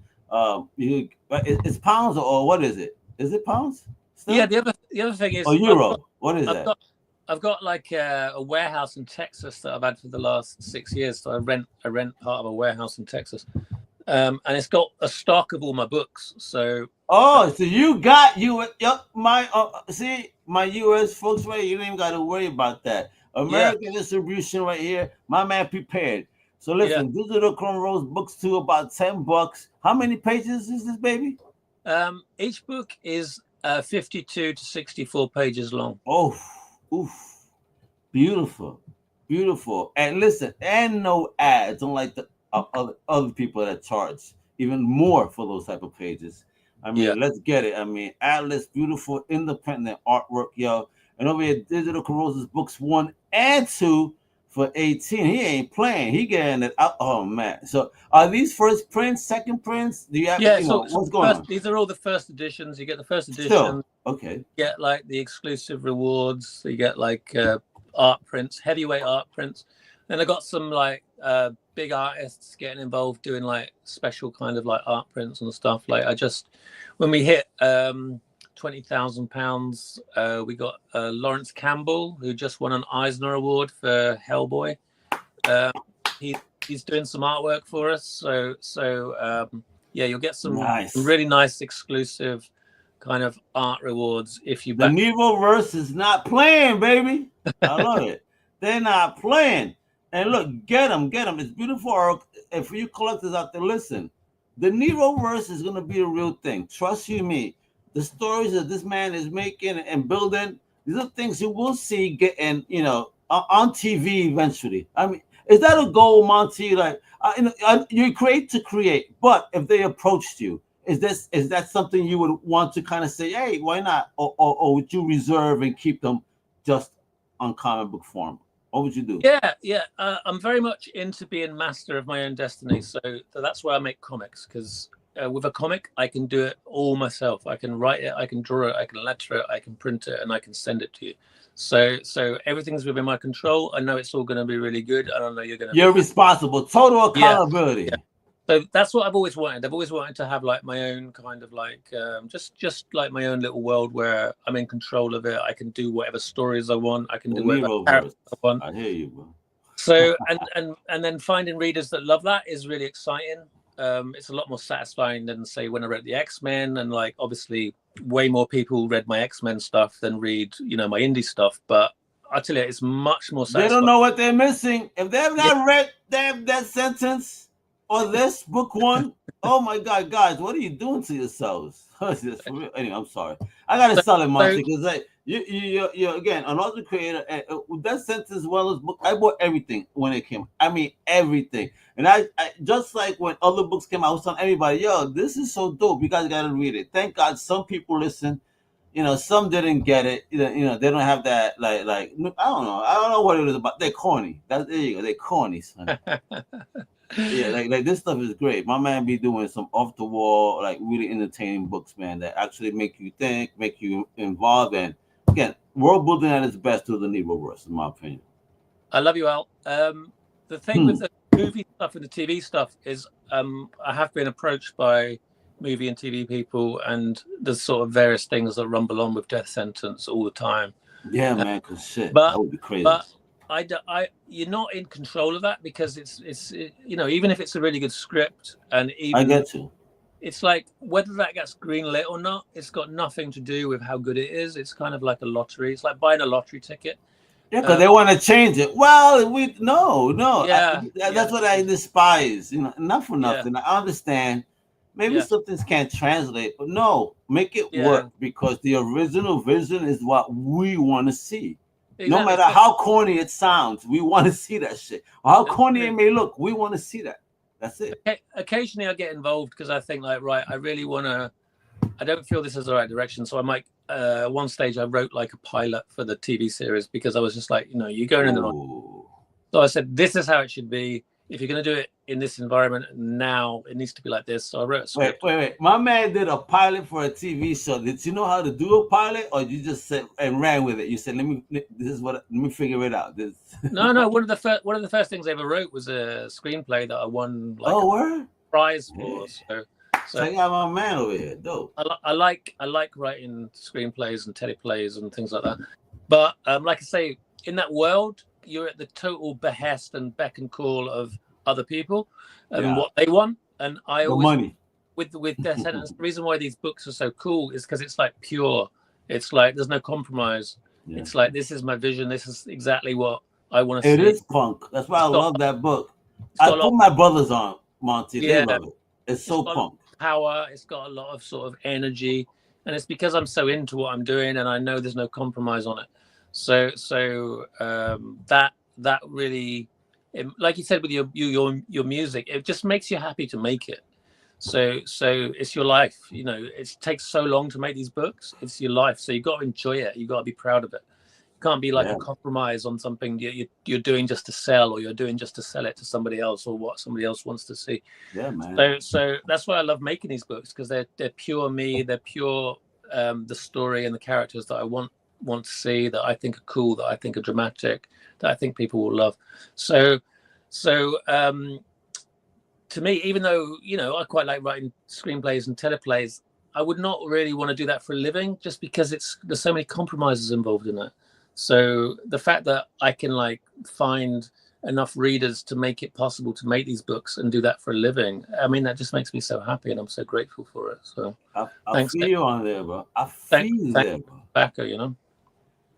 it's pounds or what is it? Is it pounds? Still? Yeah, the other thing is Or euro? What is that? I've got like a warehouse in Texas that I've had for the last 6 years. So I rent part of a warehouse in Texas, and it's got a stock of all my books. So So you got my see my U.S. folks right here. You don't even got to worry about that. American distribution right here. My man prepared. So listen, Digital Chrome Rose books to about $10. How many pages is this, baby? Each book is 52 to 64 pages long. Oh, oof, beautiful, beautiful. And listen, and no ads, unlike the other people that charge even more for those type of pages. I mean, let's get it. I mean, Atlas, beautiful, independent artwork, yo. And over here, Digital Corrosions books 1 and 2 for 18. He ain't playing. He getting it out. Oh man. So are these first prints, second prints? Do you have what's going on? These are all the first editions. You get the first edition. Still, okay. You get like the exclusive rewards. You get like art prints, heavyweight art prints. Then I got some like big artists getting involved doing like special kind of like art prints and stuff. Like when we hit £20,000, we got Lawrence Campbell, who just won an Eisner Award for Hellboy. He's doing some artwork for us. So you'll get some really nice exclusive kind of art rewards if you back. The Neroverse is not playing, baby. I love it. They're not playing. And look, get them. It's beautiful. And for you collectors out there, listen, the Neroverse is going to be a real thing. Trust you me. The stories that this man is making and building, these are things you will see getting, on TV eventually. I mean, is that a goal, Monty? Like, you create to create, but if they approached you, is that something you would want to kind of say, hey, why not? Or would you reserve and keep them just on comic book form? What would you do? Yeah. I'm very much into being master of my own destiny. So that's why I make comics, because with a comic, I can do it all myself. I can write it, I can draw it, I can letter it, I can print it, and I can send it to you. So everything's within my control. I know it's all going to be really good. I don't know you're responsible. Total accountability. Yeah. So that's what I've always wanted. I've always wanted to have like my own kind of like just like my own little world where I'm in control of it. I can do whatever stories I want. I can do whatever characters I want. I hear you, bro. So and then finding readers that love that is really exciting. It's a lot more satisfying than say when I read the X-Men, and like obviously way more people read my X-Men stuff than read my indie stuff. But I tell you, it's much more satisfying. They don't know what they're missing if they've not read that sentence. Or this book 1, oh my God, guys, what are you doing to yourselves? Anyway, I'm sorry. I gotta sell it, Monty, because like you again, an author creator. With that sentence, well as book, I bought everything when it came. I mean everything, and I just like when other books came out, I was telling everybody, yo, this is so dope. You guys gotta read it. Thank God, some people listen. Some didn't get it. They don't have that like I don't know what it is about. They're corny. There you go. They're corny, son. Yeah, like this stuff is great. My man be doing some off the wall, like really entertaining books, man, that actually make you think, make you involved, and again, world building at its best to the Neroverse, in my opinion. I love you, Al. The thing with the movie stuff and the TV stuff is, I have been approached by movie and TV people, and there's sort of various things that rumble on with death sentence all the time. Yeah, man, cause shit, that would be crazy. But you're not in control of that, because it's even if it's a really good script, and even I get you. It's like whether that gets greenlit or not, it's got nothing to do with how good it is. It's kind of like a lottery. It's like buying a lottery ticket. Yeah, because they want to change it. Well, no. Yeah, that's what I despise. Not for nothing. Yeah. I understand. Maybe some things can't translate, but no, make it work, because the original vision is what we want to see. Exactly. No matter how corny it sounds, we want to see that shit. Or how corny it may look, we want to see that. That's it. Occasionally I get involved because I think like, right, I really want to, I don't feel this is the right direction. So I might, one stage I wrote like a pilot for the TV series, because I was just like, you're going in the wrong. So I said, this is how it should be. If you're going to do it in this environment now, it needs to be like this. So I wrote a script. Wait. My man did a pilot for a TV show. Did you know how to do a pilot, or you just said and ran with it? You said, let me figure it out. No. One of the first things I ever wrote was a screenplay that I won like a prize for. So So check out my man over here. Dope. I like writing screenplays and teleplays and things like that. But like I say, in that world, you're at the total behest and beck and call of other people and what they want. And I The always money. with their sentence. The reason why these books are so cool is because it's like pure. It's like there's no compromise. Yeah. It's like this is my vision. This is exactly what I want to see. It is punk. That's why I love that book. got I a lot- put my brothers on, Monty. They Yeah. love it. It's so got punk. power. It's got a lot of sort of energy, and it's because I'm so into what I'm doing, and I know there's no compromise on it. So that really, like you said with your music, it just makes you happy to make it. So it's your life. You know, it takes so long to make these books. It's your life, so you got to enjoy it. You got to be proud of it. It can't be like a compromise on something you're doing just to sell, or you're doing just to sell it to somebody else, or what somebody else wants to see. Yeah, man. So that's why I love making these books, because they're pure me. They're pure the story and the characters that I want to see, that I think are cool, that I think are dramatic, that I think people will love. So to me, even though, you know, I quite like writing screenplays and teleplays, I would not really want to do that for a living, just because there's so many compromises involved in it. So the fact that I can like find enough readers to make it possible to make these books and do that for a living, I mean, that just makes me so happy, and I'm so grateful for it. So I feel you on there, bro. I feel there, bro. Backer, you know.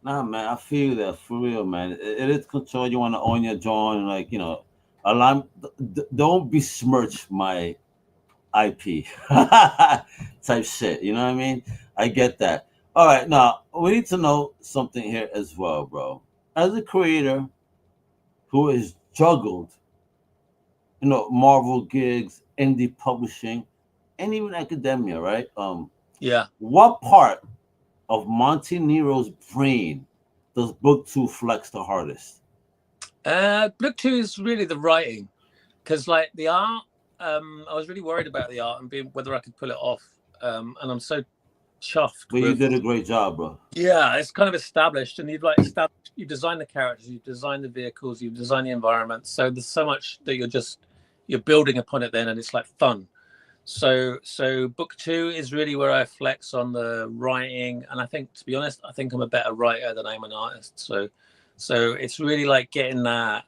Nah, man, I feel that for real, man. It is control. You want to own your drawing, like, you know, don't besmirch my IP type shit. You know what I mean? I get that. All right, now we need to know something here as well, bro. As a creator who has juggled, you know, Marvel gigs, indie publishing, and even academia, right? Yeah. What part of Monty Nero's brain does book 2 flex the hardest? Book 2 is really the writing, because like the art, I was really worried about the art and whether I could pull it off, and I'm so chuffed. But you did a great job, bro. Yeah, it's kind of established, and you design the characters, you design the vehicles, you design the environment. So there's so much that you're building upon it then, and it's like fun. So book 2 is really where I flex on the writing, and I think, to be honest, I think I'm a better writer than I'm an artist. So it's really like getting that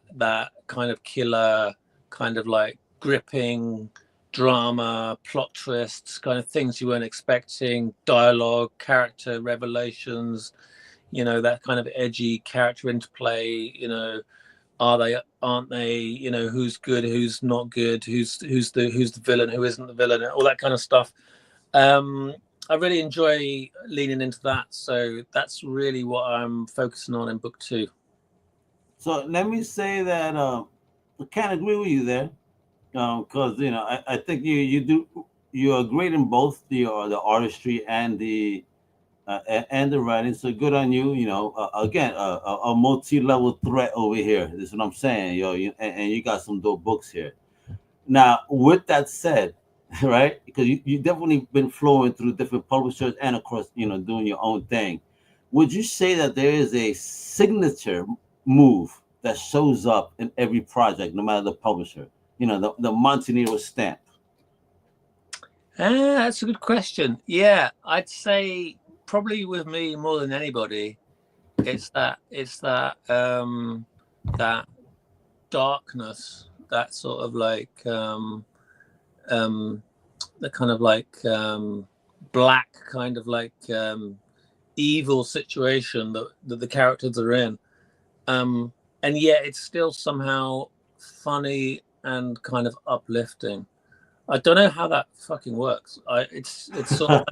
kind of killer, kind of like gripping drama, plot twists, kind of things you weren't expecting, dialogue, character revelations, you know, that kind of edgy character interplay, you know, are they, aren't they, you know, who's good, who's not good, who's the villain, who isn't the villain, all that kind of stuff. I really enjoy leaning into that, so that's really what I'm focusing on in book 2. So let me say that I can't agree with you there, because you know I think you're great in both the artistry and the writing. So good on you. You know, again, a multi-level threat over here. This is what I'm saying, yo. And you got some dope books here. Now, with that said, right? Because you definitely been flowing through different publishers and of course, you know, doing your own thing. Would you say that there is a signature move that shows up in every project, no matter the publisher? You know, the Monty Nero stamp. That's a good question. Yeah, I'd say probably with me more than anybody, it's that that darkness, that sort of like the kind of like black kind of like evil situation that the characters are in, and yet it's still somehow funny and kind of uplifting. I don't know how that fucking works. It's sort of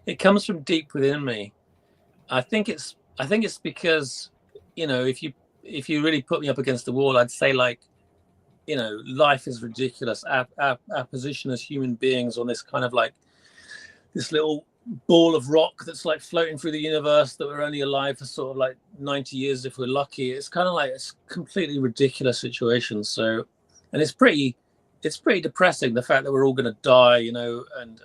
it comes from deep within me. I think it's because, you know, if you really put me up against the wall, I'd say, like, you know, life is ridiculous. Our position as human beings on this kind of like this little ball of rock that's like floating through the universe, that we're only alive for sort of like 90 years if we're lucky. It's kind of like it's completely ridiculous situation. So, and it's pretty depressing, the fact that we're all going to die, you know, and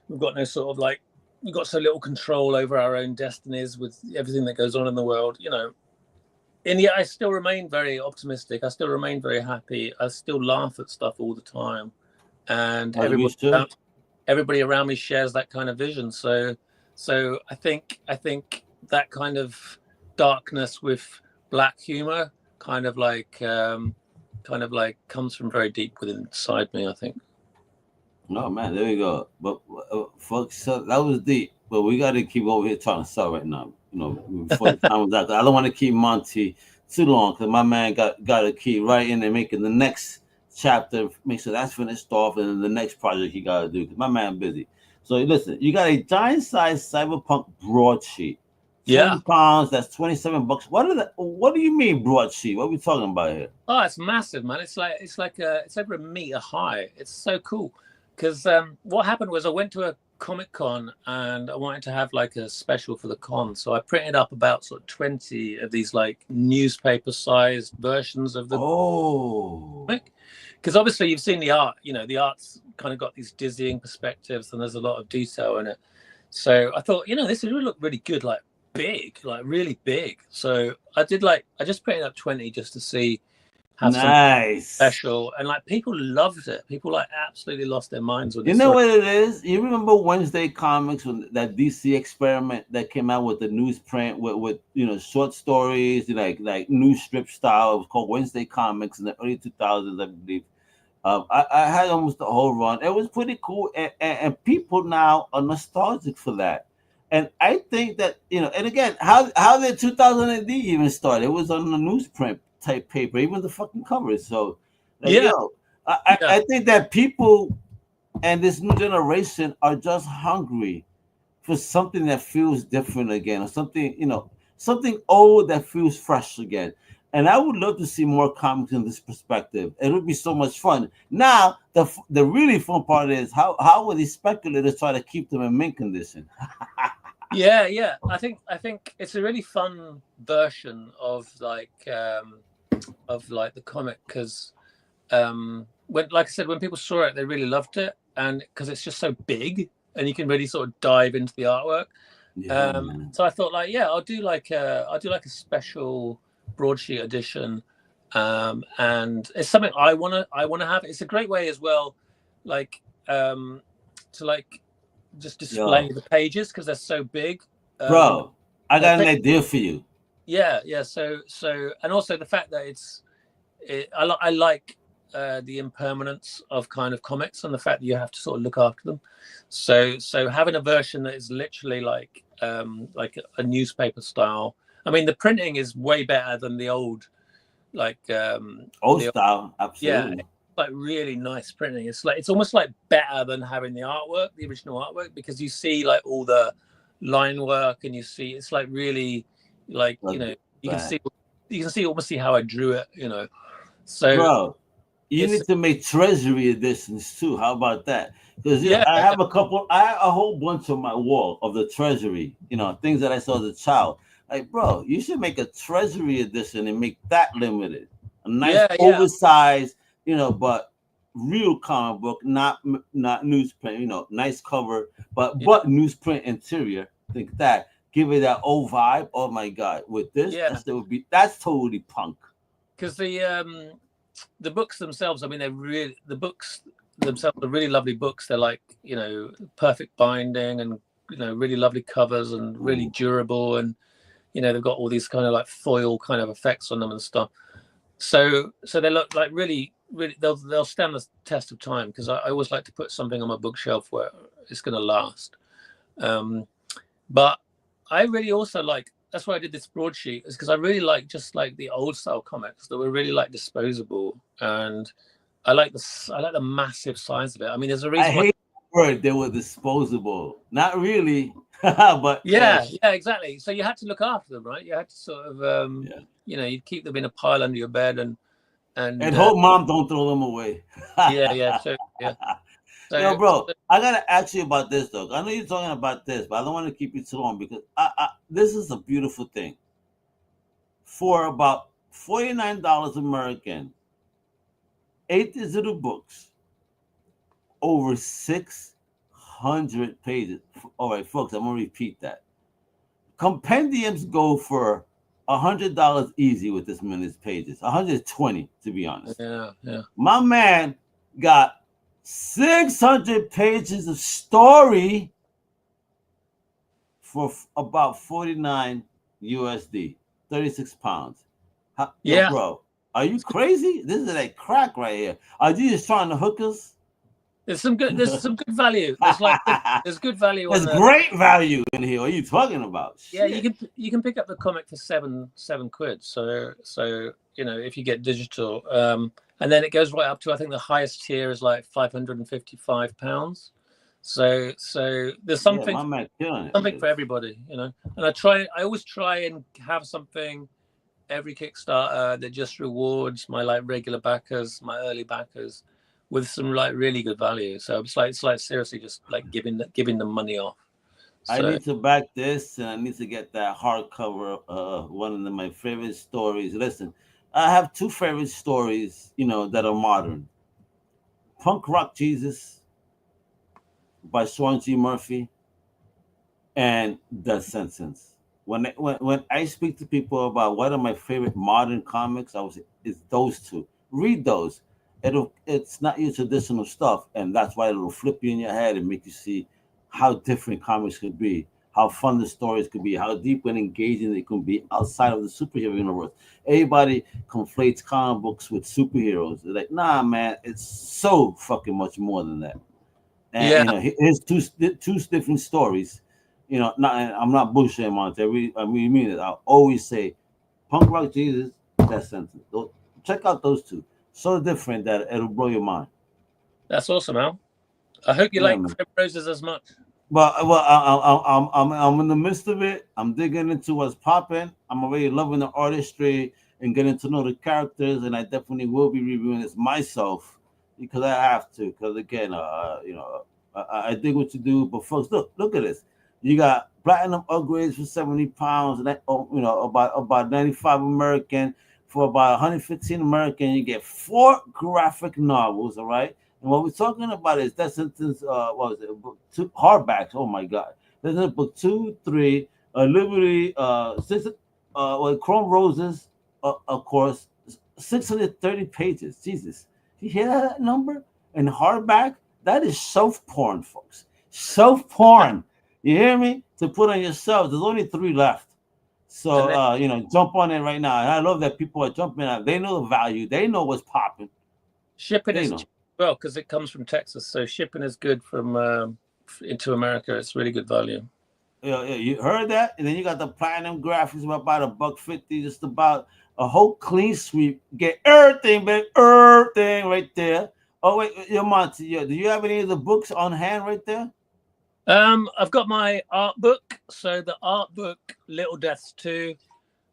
we've got no sort of like, we've got so little control over our own destinies with everything that goes on in the world, you know. And yet I still remain very optimistic. I still remain very happy. I still laugh at stuff all the time. and I wish too. everybody around me shares that kind of vision. So I think that kind of darkness with black humor kind of like comes from very deep within inside me, I think. No man, there we go. But folks, so that was deep. But we got to keep over here talking stuff right now. You know, before the time was out. I don't want to keep Monty too long because my man got to keep writing and making the next chapter. Make sure that's finished off, and then the next project he got to do. Because my man busy. So listen, you got a giant size cyberpunk broadsheet. 20 pounds. That's $27. What do you mean broadsheet? What are we talking about here? Oh, it's massive, man. It's over 1 meter high. It's so cool. Because what happened was I went to a Comic Con and I wanted to have like a special for the con. So I printed up about sort of 20 of these like newspaper sized versions of the comic. Because obviously you've seen the art, you know, the art's kind of got these dizzying perspectives and there's a lot of detail in it. So I thought, you know, this would look really good, like big, like really big. So I just printed up 20 just to see. Nice, special, and like people loved it. People like absolutely lost their minds when you know what it is. You remember Wednesday Comics, when that DC experiment that came out with the newsprint with you know short stories, like news strip style. It was called Wednesday Comics in the early 2000s, I believe. I had almost the whole run. It was pretty cool, and people now are nostalgic for that. And I think that you know, and again, how did 2000 AD even start? It was on the newsprint type paper, even the fucking covers. So, like, yeah, I think that people and this new generation are just hungry for something that feels different again, or something, you know, something old that feels fresh again. And I would love to see more comics in this perspective. It would be so much fun. Now, the really fun part is how will these speculators try to keep them in mint condition? Yeah. I think it's a really fun version of like the comic because when, like I said, when people saw it, they really loved it, and because it's just so big and you can really sort of dive into the artwork. So I thought, like, yeah, I'll do like a special broadsheet edition, and it's something I wanna have. It's a great way as well, like to like just display the pages because they're so big. Bro, I got an idea for you. Yeah. So, and also the fact that I like the impermanence of kind of comics and the fact that you have to sort of look after them. So having a version that is literally like a newspaper style. I mean, the printing is way better than the old, like old style. Absolutely. Yeah, like really nice printing. It's almost like better than having the original artwork, because you see like all the line work and you see it's like really. Like, you know, you can almost see how I drew it, you know. So, bro, you need to make treasury editions too. How about that? Because I have a whole bunch on my wall of the treasury, you know, things that I saw as a child. Like, bro, you should make a treasury edition and make that limited, a nice oversized, you know, but real comic book, not newsprint, you know, nice cover, but newsprint interior. Think that. Give it that old vibe. Oh my god! With this, that's totally punk. Because the books themselves, I mean, the books themselves are really lovely books. They're like, you know, perfect binding and, you know, really lovely covers and really durable, and, you know, they've got all these kind of like foil kind of effects on them and stuff. So they look like really they'll stand the test of time, because I always like to put something on my bookshelf where it's going to last. But I really also like, that's why I did this broadsheet, is because I really like just like the old style comics that were really like disposable, and I like the massive size of it. I mean, there's a reason. I hate the word they were disposable. Not really, but yeah, exactly. So you had to look after them, right? You had to sort of, you know, you'd keep them in a pile under your bed and hope mom don't throw them away. So, So, yo, bro, I gotta ask you about this though. I know you're talking about this, but I don't want to keep you too long, because this is a beautiful thing. For about $49 American, 8 digital books, over 600 pages. All right, folks, I'm gonna repeat that. Compendiums go for $100 easy with this many pages. 120 to be honest. Yeah. My man got 600 pages of story for about 49 USD, 36 pounds. Yo, Yeah, bro, are you crazy? This is like crack right here. Are you just trying to hook us? there's some good. There's some good value. There's good value on There's the. great value in here. What are you talking about? Yeah, Shit. you can pick up the comic for seven quid. So you know if you get digital, and then it goes right up to I think the highest tier is like £555. So there's Yeah, my man killing it. something for everybody, you know. And I always try and have something every Kickstarter that just rewards my like regular backers, my early backers, with some like really good value. So it's like seriously just like giving them money off. I So need to back this, and I need to get that hardcover. One of my favorite stories. Listen, I have two favorite stories, that are modern. Punk Rock Jesus by Sean G. Murphy and Death Sentence. When I speak to people about what are my favorite modern comics, it's those two. Read those. It's not your traditional stuff, and that's why it'll flip you in your head and make you see how different comics could be, how fun the stories could be, how deep and engaging they can be outside of the superhero universe. Everybody conflates comic books with superheroes. They're like, nah, man, it's so fucking much more than that. And yeah, here's two different stories. Not I'm not bullshitting Monty. I mean it. I always say, Punk Rock Jesus, Death Sentence. Check out those two. So different that it'll blow your mind. that's awesome, Al. I hope you Yeah, like man. Chrome Roses as much. Well, I'm in the midst of it. I'm digging into what's popping. I'm already loving the artistry and getting to know the characters, and I definitely will be reviewing this myself because I have to. Because again, I dig what you do. But folks, look at this. You got platinum upgrades for 70 pounds, and that, about 95 American for about 115 American. You get 4 graphic novels. All right. And what we're talking about is that sentence, what was it? Book two hardbacks. Oh my God. There's a book 2, 3, Liberty, six, Chrome Roses, of course, 630 pages. Jesus. You hear that number? And hardback? That is self porn, folks. Self porn. You hear me? To put on yourself. There's only 3 left. And So, then jump on it right now. And I love that people are jumping out. They know the value. They know what's popping. shipping They is know. cheap as well because it comes from Texas. So shipping is good from into America. It's really good value. Yeah, you heard that? And then you got the platinum graphics of about $1.50, just about a whole clean sweep. Get everything, baby, everything right there. Oh wait, your Monty, yeah. Do you have any of the books on hand right there? I've got my art book. So the art book, Little Deaths 2,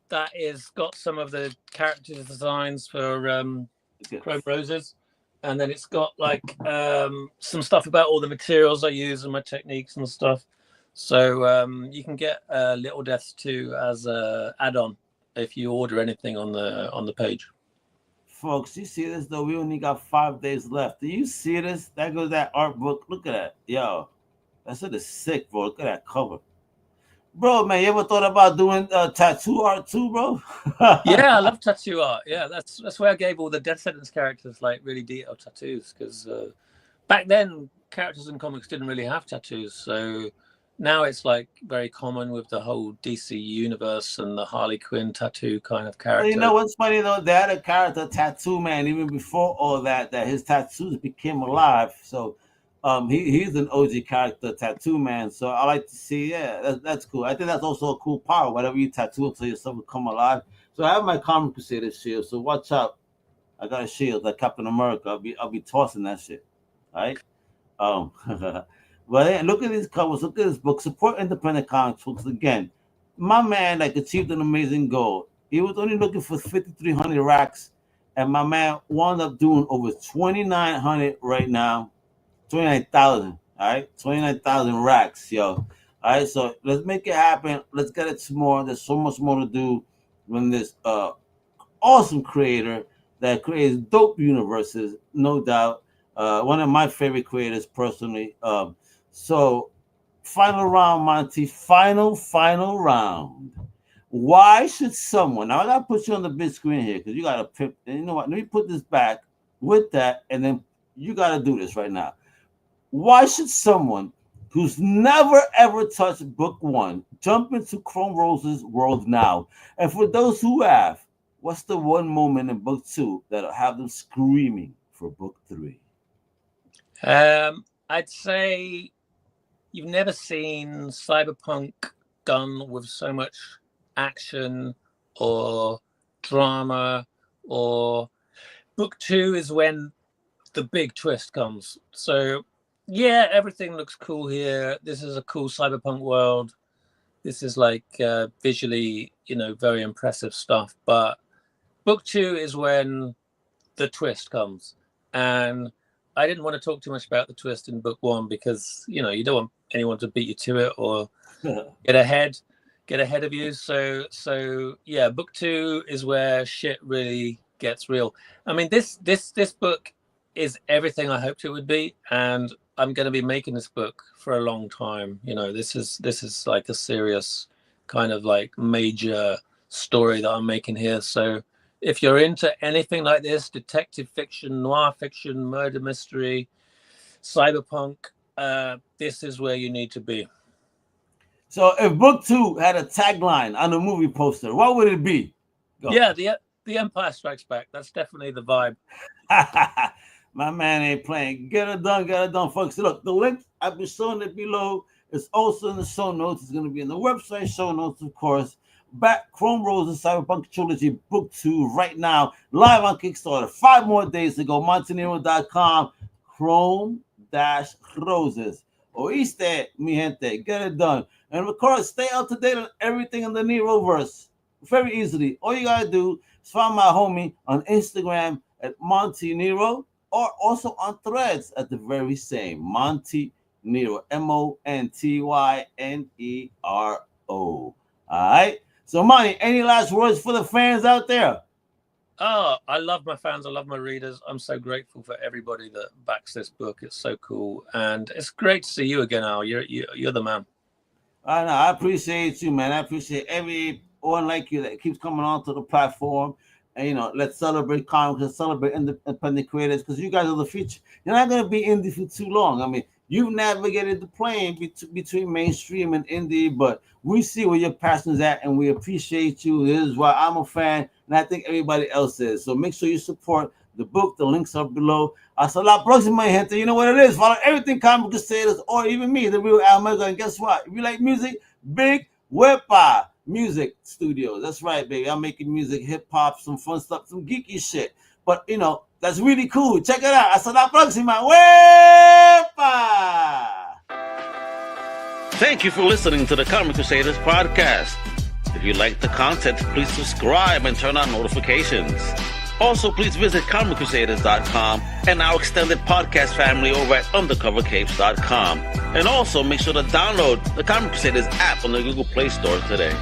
that is got some of the character designs for Okay. Chrome Roses. And then it's got like some stuff about all the materials I use and my techniques and stuff. So you can get Little Deaths 2 as a add-on if you order anything on the page. Folks, you see this though? We only got 5 days left. Do you see this? That goes that art book. Look at that. Yo, that shit is sick, bro. Look at that cover. Bro, man, you ever thought about doing tattoo art too, bro? Yeah, I love tattoo art. Yeah, that's where I gave all the Death Sentence characters like really detailed tattoos because back then characters in comics didn't really have tattoos. So now it's like very common with the whole DC universe and the Harley Quinn tattoo kind of Well, you character. know what's funny though? They had a character, Tattoo Man, even before all that, that his tattoos became alive. So, he's an OG character, Tattoo Man. So I like to see, yeah, that's cool. I think that's also a cool power. Whatever you tattoo until yourself will come alive. So I have my comic Crusader shield. So watch out. I got a shield like Captain America. I'll be tossing that shit. All right. Um, but yeah, look at these covers. Look at this book. Support independent comics books again. My man like achieved an amazing goal. He was only looking for 5,300 racks, and my man wound up doing over 2,900 right now. 29,000. All right, 29,000 racks, yo. All right, so let's make it happen. Let's get it some more. There's so much more to do when this awesome creator that creates dope universes, no doubt. One of my favorite creators personally. So, final round, Monty. Final round. Why should someone? Now I gotta put you on the big screen here because you gotta pick. You know what? Let me put this back with that, and then you got to do this right now. Why should someone who's never ever touched book 1 jump into Chrome Roses world now? And for those who have, what's the one moment in book 2 that'll have them screaming for book 3? I'd say you've never seen Cyberpunk done with so much action or drama, or book 2 is when the big twist comes. So yeah, everything looks cool here. This is a cool cyberpunk world. This is like visually, very impressive stuff. But book 2 is when the twist comes. And I didn't want to talk too much about the twist in book 1 because, you don't want anyone to beat you to it or get ahead of you. So yeah, book 2 is where shit really gets real. I mean, this book is everything I hoped it would be, and I'm going to be making this book for a long time. This is like a serious kind of like major story that I'm making here. So if you're into anything like this, detective fiction, noir fiction, murder mystery, cyberpunk, this is where you need to be. So if book 2 had a tagline on the movie poster, what would it be? Go. Yeah, the Empire Strikes Back. That's definitely the vibe. My man ain't playing. Get it done, folks. Look, the link, I've been showing it below. It's also in the show notes. It's going to be in the website show notes, of course. Back Chrome Roses Cyberpunk Trilogy Book 2 right now, live on Kickstarter. 5 more days to go. MontyNero.com, Chrome-Roses. Oíste, mi gente. Get it done. And of course, stay up to date on everything in the Neroverse very easily. All you got to do is find my homie on Instagram at Monty Nero, or also on Threads at the very same Monty Nero, MontyNero. All right. So, Monty, any last words for the fans out there? Oh, I love my fans. I love my readers. I'm so grateful for everybody that backs this book. It's so cool, and it's great to see you again, Al. You're the man. I know. I appreciate you, man. I appreciate everyone like you that keeps coming onto the platform. And, let's celebrate comics, let's celebrate independent creators, because you guys are the future. You're not going to be indie for too long. I mean, you've navigated the plane between mainstream and indie, but we see where your passion is at, and we appreciate you. This is why I'm a fan, and I think everybody else is. So make sure you support the book. The links are below. Hasta la próxima, gente. You know what it is. Follow everything Comic Crusaders, or even me, the real Al Mega. And guess what? If you like music, Big Wepa Music Studios. That's right, baby. I'm making music, hip hop, some fun stuff, some geeky shit. But that's really cool. Check it out. Hasta la próxima. Wepa! Thank you for listening to the Comic Crusaders podcast. If you like the content, please subscribe and turn on notifications. Also, please visit comiccrusaders.com and our extended podcast family over at undercovercapes.com. And also, make sure to download the Comic Crusaders app on the Google Play Store today.